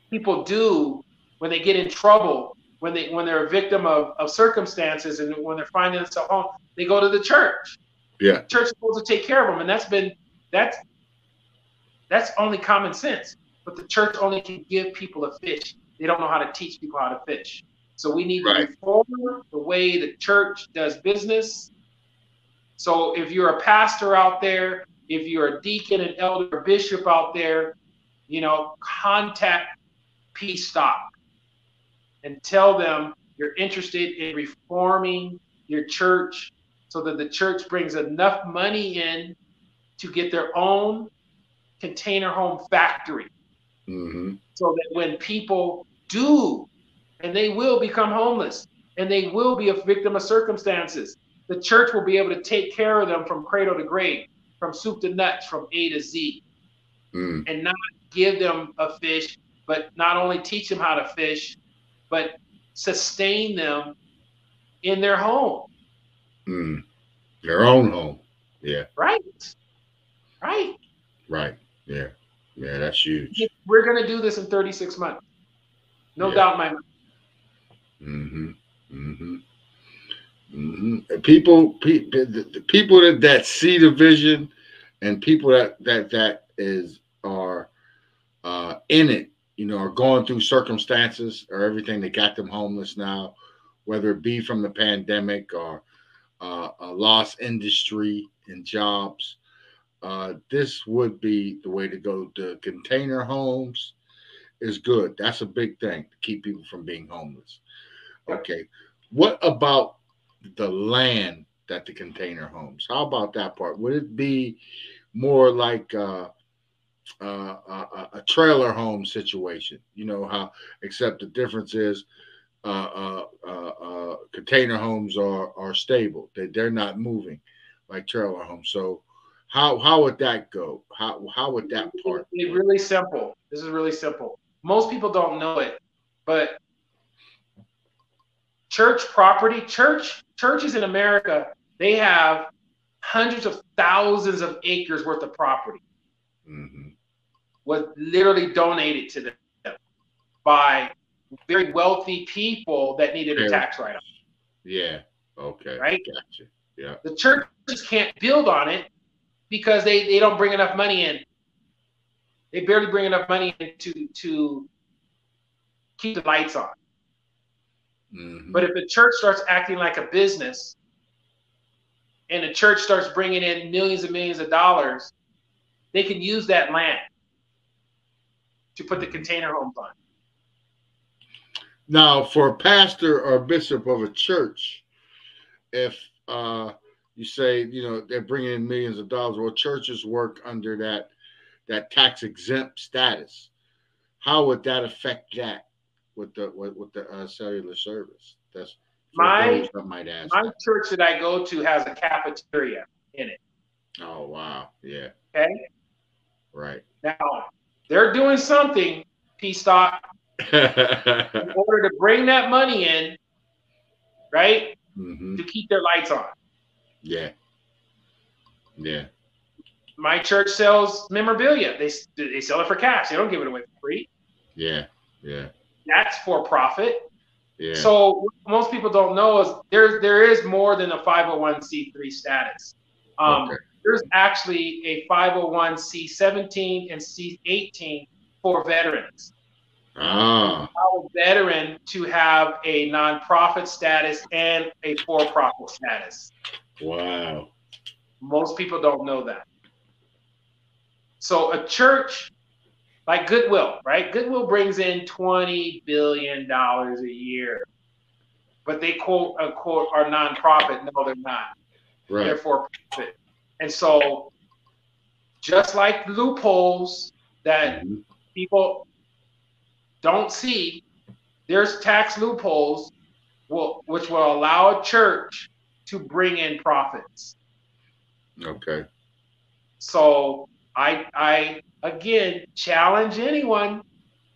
Speaker 3: people do when they get in trouble, when they're a victim of circumstances, and when they're finding themselves home, they go to the church.
Speaker 1: Yeah,
Speaker 3: the church is supposed to take care of them, and that's only common sense. But the church only can give people a fish. They don't know how to teach people how to fish. So we need to reform the way the church does business. So if you're a pastor out there, if you're a deacon, an elder, or bishop out there, contact P-Stock and tell them you're interested in reforming your church so that the church brings enough money in to get their own container home factory. So that when people do, and they will become homeless, and they will be a victim of circumstances, the church will be able to take care of them from cradle to grave, from soup to nuts, from A to Z, and not give them a fish, but not only teach them how to fish, but sustain them in their home.
Speaker 1: Their own home. Yeah.
Speaker 3: Right. Right.
Speaker 1: Right. Yeah. Yeah, that's huge.
Speaker 3: We're going to do this in 36 months. No doubt in my mind.
Speaker 1: People that see the vision, and people that are in it, are going through circumstances or everything that got them homeless now, whether it be from the pandemic or a lost industry and jobs. This would be the way to go. The container homes is good. That's a big thing to keep people from being homeless. Okay. What about the land that the container homes? How about that part? Would it be more like a trailer home situation? How, except the difference is container homes are stable. They're not moving like trailer homes. So how would that go? How would that part?
Speaker 3: It's really simple. This is really simple. Most people don't know it, but church property, churches in America, they have hundreds of thousands of acres worth of property. Was literally donated to them by very wealthy people that needed a tax write-off. Yeah.
Speaker 1: Okay.
Speaker 3: Right?
Speaker 1: Gotcha. Yeah.
Speaker 3: The churches can't build on it because they don't bring enough money in. They barely bring enough money in to keep the lights on. But if the church starts acting like a business and the church starts bringing in millions and millions of dollars, they can use that land to put the container homes on.
Speaker 1: Now, for a pastor or bishop of a church, if you say, they're bringing in millions of dollars, well, churches work under that tax exempt status. How would that affect that with the cellular service? That's
Speaker 3: my
Speaker 1: church
Speaker 3: that I go to has a cafeteria in it.
Speaker 1: Oh wow, yeah.
Speaker 3: Okay.
Speaker 1: Right.
Speaker 3: Now they're doing something, P-Stock, in order to bring that money in, right? To keep their lights on.
Speaker 1: Yeah. Yeah.
Speaker 3: My church sells memorabilia. They sell it for cash. They don't give it away for free.
Speaker 1: Yeah. Yeah.
Speaker 3: That's for profit.
Speaker 1: Yeah.
Speaker 3: So what most people don't know is there is more than a 501c3 status. Okay. There's actually a 501c17 and c18 for veterans. Allow a veteran to have a nonprofit status and a for-profit status.
Speaker 1: Wow.
Speaker 3: Most people don't know that. So a church like Goodwill, right? Goodwill brings in $20 billion a year. But they quote unquote are nonprofit. No, they're not.
Speaker 1: Right.
Speaker 3: They're for-profit. And so just like loopholes that people don't see, there's tax loopholes which will allow a church to bring in profits.
Speaker 1: Okay.
Speaker 3: So I again challenge anyone,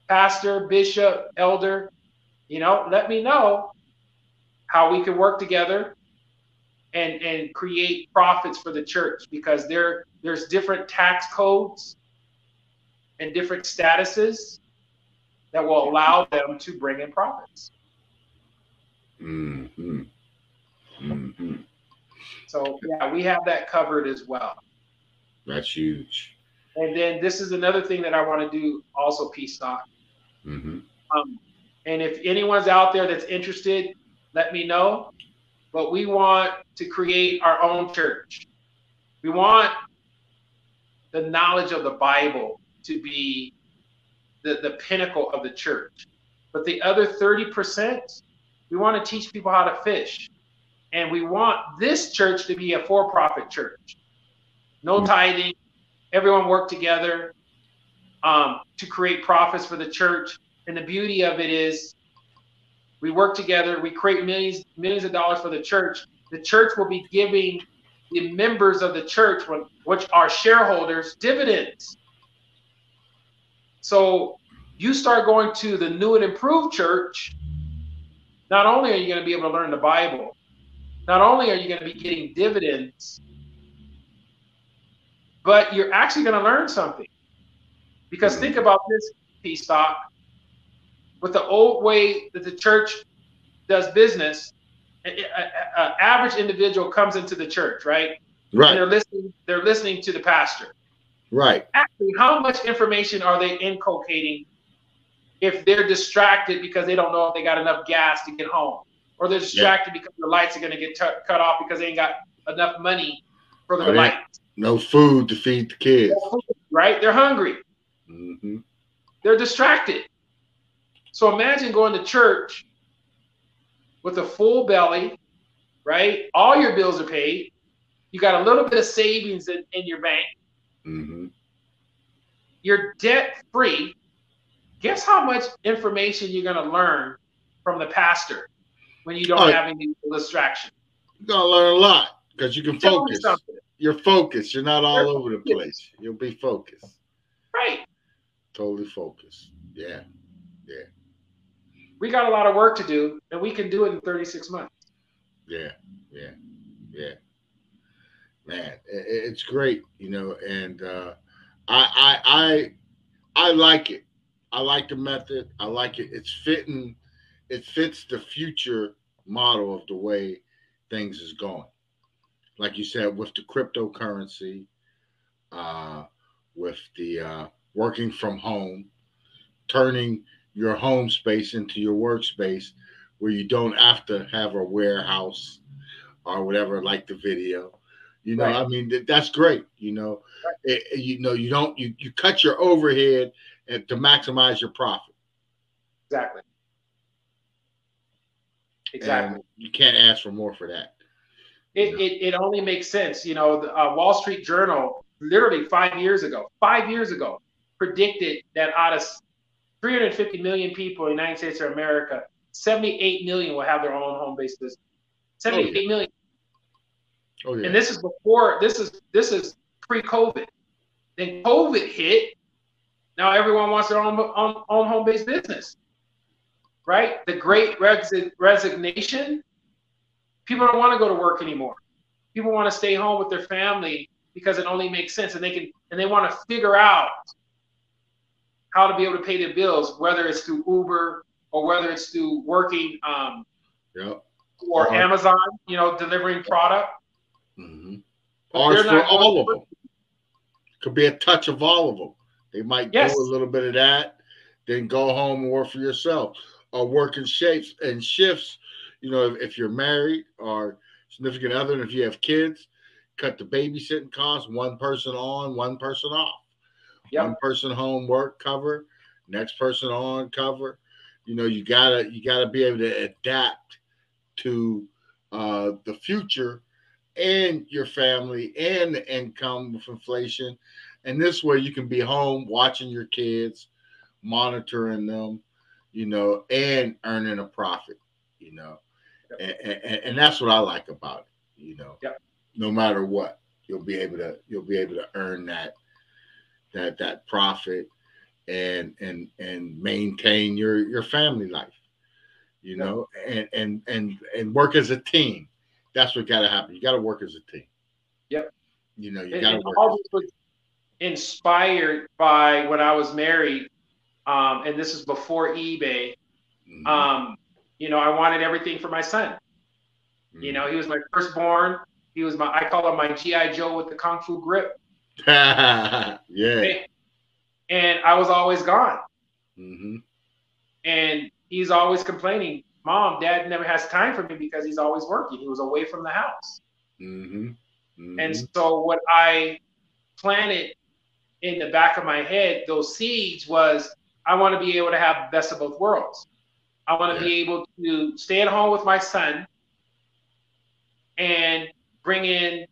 Speaker 3: pastor, bishop, elder, let me know how we can work together and create profits for the church, because there's different tax codes and different statuses that will allow them to bring in profits. So yeah, we have that covered as well.
Speaker 1: That's huge.
Speaker 3: And then this is another thing that I want to do also, P-Stock. And if anyone's out there that's interested, let me know. But we want to create our own church. We want the knowledge of the Bible to be the pinnacle of the church. But the other 30%, we want to teach people how to fish. And we want this church to be a for-profit church. No tithing. Everyone work together to create profits for the church. And the beauty of it is we work together. We create millions of dollars for the church. The church will be giving the members of the church, which are shareholders, dividends. So you start going to the new and improved church, not only are you going to be able to learn the Bible, not only are you going to be getting dividends, but you're actually going to learn something. Because think about this, P-Stock. With the old way that the church does business, an average individual comes into the church, right?
Speaker 1: Right.
Speaker 3: And they're listening to the pastor.
Speaker 1: Right.
Speaker 3: Actually, how much information are they inculcating if they're distracted because they don't know if they got enough gas to get home? Or they're distracted because the lights are going to get cut off because they ain't got enough money for the lights.
Speaker 1: No food to feed the kids.
Speaker 3: No food, right? They're hungry.
Speaker 1: Mm-hmm.
Speaker 3: They're distracted. So imagine going to church with a full belly, right? All your bills are paid. You got a little bit of savings in your bank.
Speaker 1: Mm-hmm.
Speaker 3: You're debt free. Guess how much information you're going to learn from the pastor when you don't have any distraction?
Speaker 1: You're going to learn a lot because you can focus. You're focused. You're not all over the place. You'll be focused.
Speaker 3: Right.
Speaker 1: Totally focused. Yeah. Yeah.
Speaker 3: We got a lot of work to do, and we can do it in 36 months.
Speaker 1: Yeah. Yeah. Yeah. Man, it's great, you know, and I like it. I like the method. I like it. It's fitting. It fits the future model of the way things is going. Like you said, with the cryptocurrency, with the working from home, turning your home space into your workspace where you don't have to have a warehouse or whatever, like the video. You know, I mean, that's great. You know, you cut your overhead and to maximize your profit.
Speaker 3: Exactly. Exactly.
Speaker 1: And you can't ask for more for that.
Speaker 3: It only makes sense. You know, the Wall Street Journal, literally 5 years ago, predicted that out of 350 million people in the United States of America, 78 million will have their own home-based business. 78 million.
Speaker 1: Oh, yeah.
Speaker 3: And this is before, this is pre-COVID. Then COVID hit. Now everyone wants their own home-based business, right? The great resignation. People don't want to go to work anymore. People want to stay home with their family because it only makes sense, and they want to figure out how to be able to pay their bills, whether it's through Uber or whether it's through working or Amazon, you know, delivering product.
Speaker 1: Mm-hmm. Or for all of them. Could be a touch of all of them. They might do a little bit of that, then go home and work for yourself, or work in shifts. You know, if you're married or significant other, and if you have kids, cut the babysitting costs. One person on, one person off. Yep. One person home, work, cover. Next person on, cover. You know, you gotta be able to adapt to the future and your family and the income with inflation. And this way you can be home watching your kids, monitoring them, you know, and earning a profit, you know. And that's what I like about it, you know. Yep. No matter what, you'll be able to earn that profit and maintain your family life, you know, and work as a team. That's what gotta happen. You gotta work as a team. Yep. You know, you gotta work.
Speaker 3: All this was inspired by when I was married, and this is before eBay. Mm-hmm. You know, I wanted everything for my son. Mm-hmm. You know, he was my firstborn. He was I call him my G.I. Joe with the Kung Fu grip.
Speaker 1: Yeah.
Speaker 3: And I was always gone.
Speaker 1: Mm-hmm.
Speaker 3: And he's always complaining, Mom, Dad never has time for me because he's always working. He was away from the house.
Speaker 1: Mm-hmm. Mm-hmm.
Speaker 3: And so what I planted in the back of my head, those seeds, was I want to be able to have the best of both worlds. I want to be able to stay at home with my son and bring in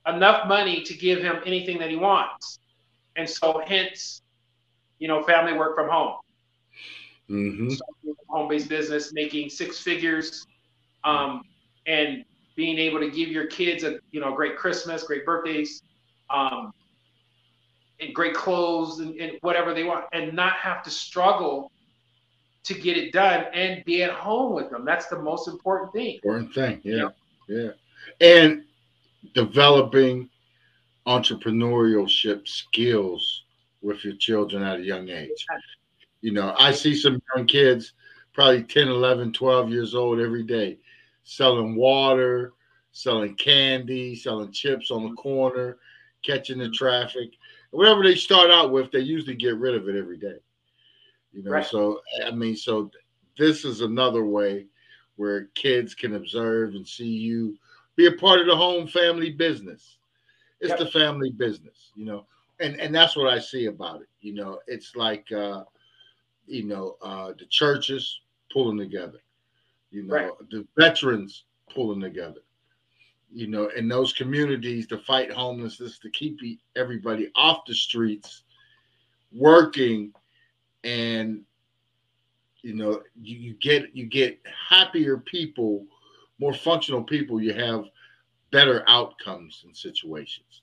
Speaker 3: enough money to give him anything that he wants. And so hence, you know, family work from home.
Speaker 1: Mm-hmm.
Speaker 3: Home-based business, making six figures, and being able to give your kids a great Christmas, great birthdays. and great clothes and whatever they want, and not have to struggle to get it done and be at home with them. That's the most important thing.
Speaker 1: Important thing, yeah,
Speaker 3: You know?
Speaker 1: yeah. And developing entrepreneurship skills with your children at a young age. You know, I see some young kids, probably 10, 11, 12 years old every day, selling water, selling candy, selling chips on the corner, catching the traffic. Whatever they start out with, they usually get rid of it every day. You know,
Speaker 3: Right.
Speaker 1: so I mean, so this is another way where kids can observe and see you be a part of the home family business. It's
Speaker 3: Yep.
Speaker 1: the family business, you know, and that's what I see about it. You know, it's like the churches pulling together, you know,
Speaker 3: Right.
Speaker 1: the veterans pulling together, you know, in those communities to fight homelessness, to keep everybody off the streets, working, and you know, you get happier people, more functional people. You have better outcomes in situations.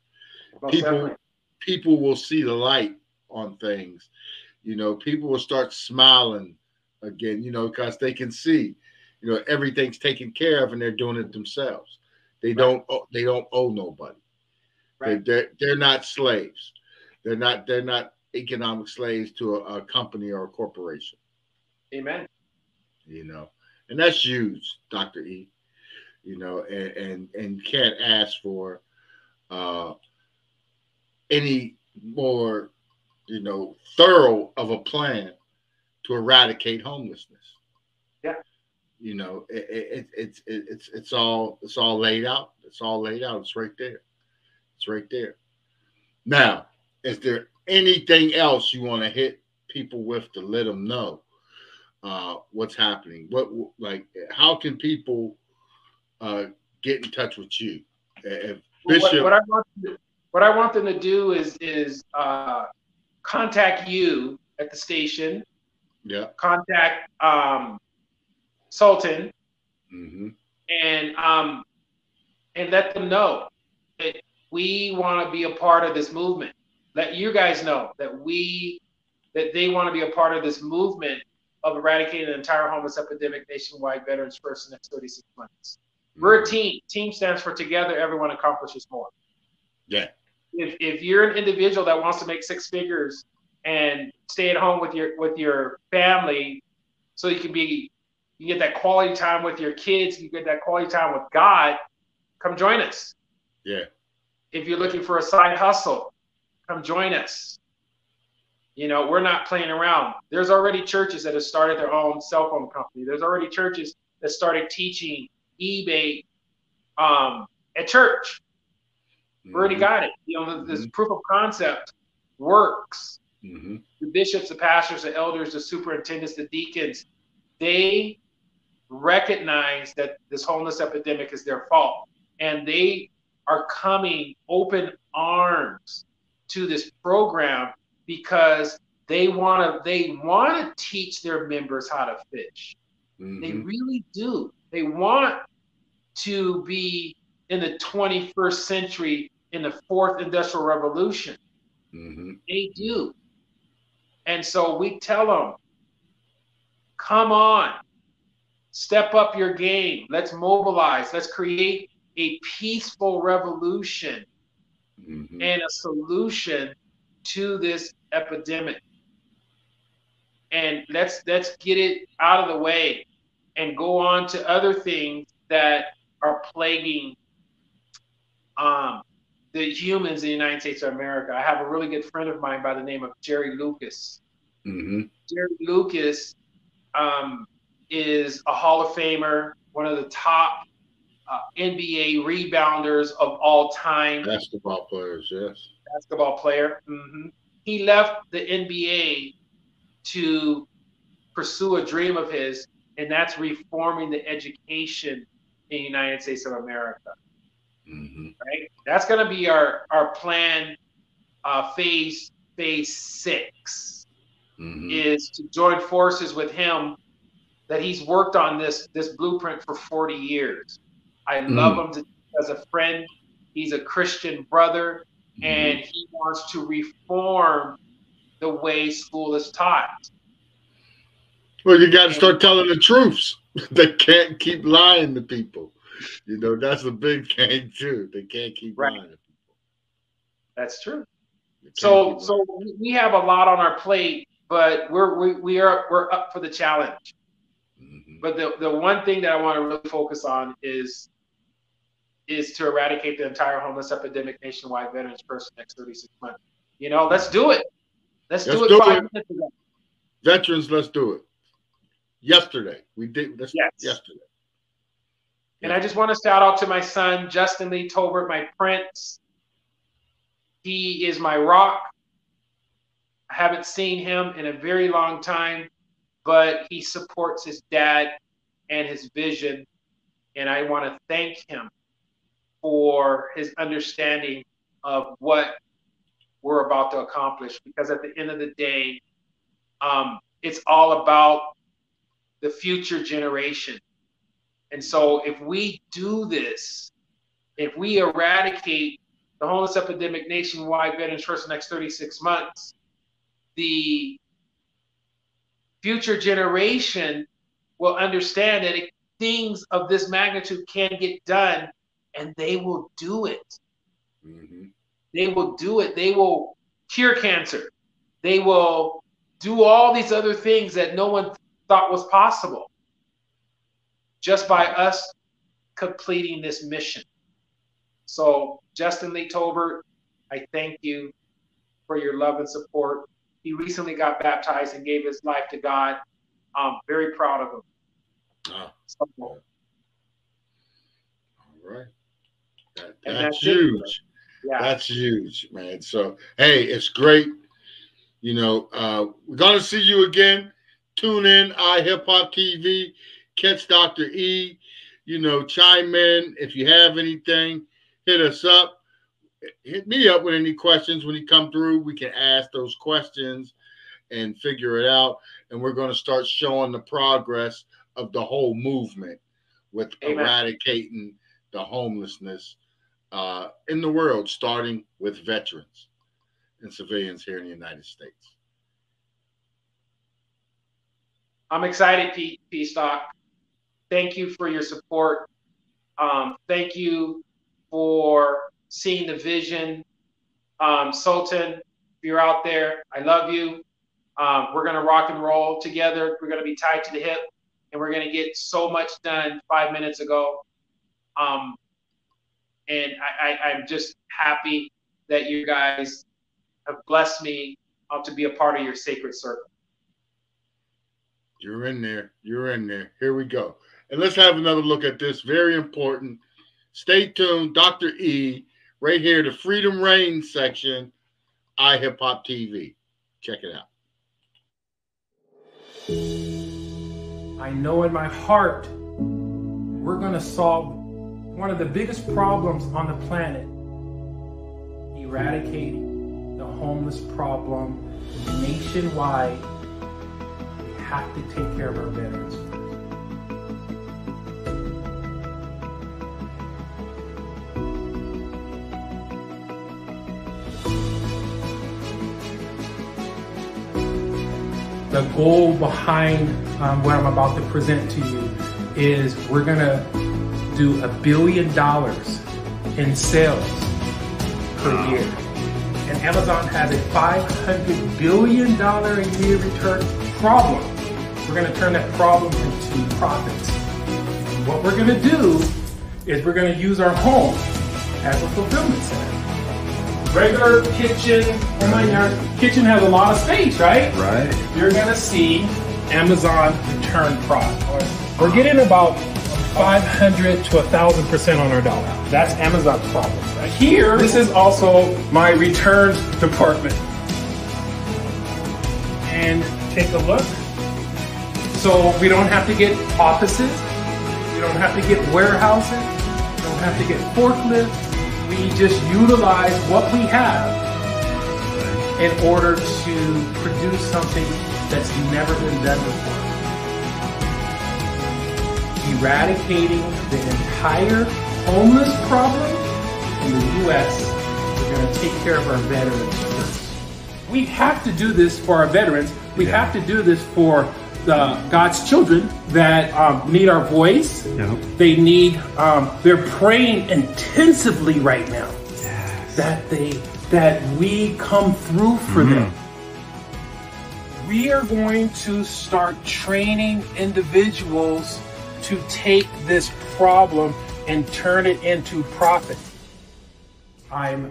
Speaker 3: Most
Speaker 1: People
Speaker 3: definitely.
Speaker 1: people will see the light on things. You know, people will start smiling again, you know, because they can see, you know, everything's taken care of and they're doing it themselves. They
Speaker 3: Right.
Speaker 1: don't owe nobody.
Speaker 3: Right.
Speaker 1: They're not slaves. They're not economic slaves to a company or a corporation.
Speaker 3: Amen.
Speaker 1: You know, and that's huge, Dr. E. You know, and can't ask for uh, any more, you know, thorough of a plan to eradicate homelessness.
Speaker 3: Yeah.
Speaker 1: You know, it's all laid out. It's all laid out. It's right there. It's right there. Now, is there anything else you want to hit people with to let them know what's happening? Like, how can people uh, get in touch with you? If Bishop,
Speaker 3: What I want them to do is contact you at the station.
Speaker 1: yeah,
Speaker 3: Contact Sultan
Speaker 1: mm-hmm.
Speaker 3: and let them know that we want to be a part of this movement. Let you guys know that they want to be a part of this movement of eradicating the entire homeless epidemic nationwide, veterans first in the next 36 months. We're a team. Team stands for together, everyone accomplishes more.
Speaker 1: Yeah.
Speaker 3: If you're an individual that wants to make six figures and stay at home with your family, so you get that quality time with your kids, you get that quality time with God, come join us.
Speaker 1: Yeah.
Speaker 3: If you're looking for a side hustle, come join us. You know, we're not playing around. There's already churches that have started their own cell phone company. There's already churches that started teaching eBay at church. We already got it. You know, this proof of concept works.
Speaker 1: Mm-hmm.
Speaker 3: The bishops, the pastors, the elders, the superintendents, the deacons, they recognize that this homeless epidemic is their fault. And they are coming open arms to this program because they want to teach their members how to fish. Mm-hmm. They really do. They want to be in the 21st century, in the fourth industrial revolution. Mm-hmm. They do. And so we tell them, come on, step up your game. Let's mobilize. Let's create a peaceful revolution and a solution to this epidemic. And let's get it out of the way and go on to other things that are plaguing the humans in the United States of America. I have a really good friend of mine by the name of Jerry Lucas. Mm-hmm. Jerry Lucas is a Hall of Famer, one of the top NBA rebounders of all time.
Speaker 1: Basketball players, yes.
Speaker 3: Basketball player. Mm-hmm. He left the NBA to pursue a dream of his, and that's reforming the education in the United States of America. Mm-hmm. Right? That's going to be our plan. Phase 6 is to join forces with him. That he's worked on this blueprint for 40 years. I love him as a friend. He's a Christian brother. and he wants to reform the way school is taught.
Speaker 1: Well, you got to start telling the truths. They can't keep lying to people. You know, that's a big thing too. They can't keep lying to people.
Speaker 3: That's true. So we have a lot on our plate, but we're up for the challenge. But the one thing that I want to really focus on is to eradicate the entire homeless epidemic nationwide, veterans first, next 36 months. You know, let's do it. Let's do it 5 minutes ago.
Speaker 1: Veterans, let's do it. Yesterday. We did this yesterday.
Speaker 3: And I just want to shout out to my son, Justin Lee Tolbert, my prince. He is my rock. I haven't seen him in a very long time, but he supports his dad and his vision. And I want to thank him for his understanding of what we're about to accomplish. Because at the end of the day, it's all about the future generation. And so if we do this, if we eradicate the homeless epidemic nationwide, veterans first, the next 36 months, the future generation will understand that things of this magnitude can get done, and they will do it. They will do it. They will cure cancer. They will do all these other things that no one thought was possible just by us completing this mission. So Justin Lee Tolbert, I thank you for your love and support. He recently got baptized and gave his life to God. I'm very proud of him.
Speaker 1: All right. That's huge.
Speaker 3: Yeah.
Speaker 1: That's huge, man. So, hey, it's great. You know, we're going to see you again. Tune in, iHipHopTV. Catch Dr. E. You know, chime in. If you have anything, hit us up. Hit me up with any questions when you come through. We can ask those questions and figure it out. And we're going to start showing the progress of the whole movement with eradicating the homelessness in the world, starting with veterans and civilians here in the United States.
Speaker 3: I'm excited, P-Stock. Thank you for your support. Thank you for seeing the vision. Sultan, if you're out there, I love you. We're going to rock and roll together. We're going to be tied to the hip, and we're going to get so much done 5 minutes ago. And I'm just happy that you guys have blessed me to be a part of your sacred circle.
Speaker 1: You're in there. You're in there. Here we go. And let's have another look at this. Very important. Stay tuned. Dr. E, right here, the Freedom Reigns section, iHipHopTV. Check it out.
Speaker 2: I know in my heart we're going to solve one of the biggest problems on the planet, eradicating the homeless problem nationwide. We have to take care of our veterans first. The goal behind what I'm about to present to you is we're going to do $1 billion in sales per year. And Amazon has a $500 billion a year return problem. We're going to turn that problem into profits. And what we're going to do is we're going to use our home as a fulfillment center. Regular kitchen, oh my God, kitchen has a lot of space, right?
Speaker 4: Right.
Speaker 2: You're going to see Amazon return product. We're getting about 500 to 1,000% on our dollar. That's Amazon's problem. Right here, this is also my returns department. And take a look. So we don't have to get offices. We don't have to get warehouses. We don't have to get forklifts. We just utilize what we have in order to produce something that's never been done before. Eradicating the entire homeless problem in the U.S. we're going to take care of our veterans first. We have to do this for our veterans. We have to do this for God's children that need our voice.
Speaker 4: Yep.
Speaker 2: They need, they're praying intensively right now that we come through for them. We are going to start training individuals to take this problem and turn it into profit. I've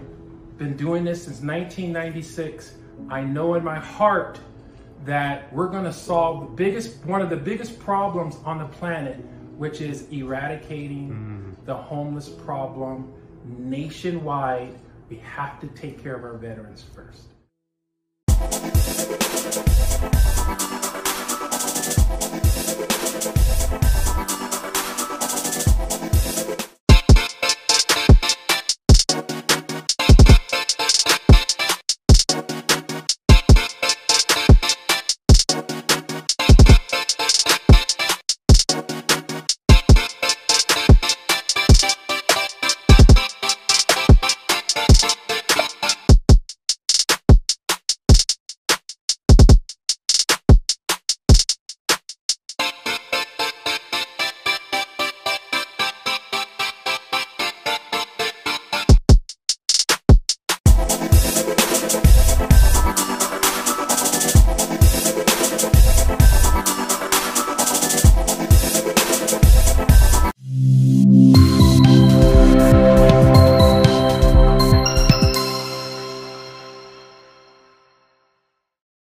Speaker 2: been doing this since 1996. I know in my heart that we're going to solve one of the biggest problems on the planet, which is eradicating the homeless problem nationwide. We have to take care of our veterans first.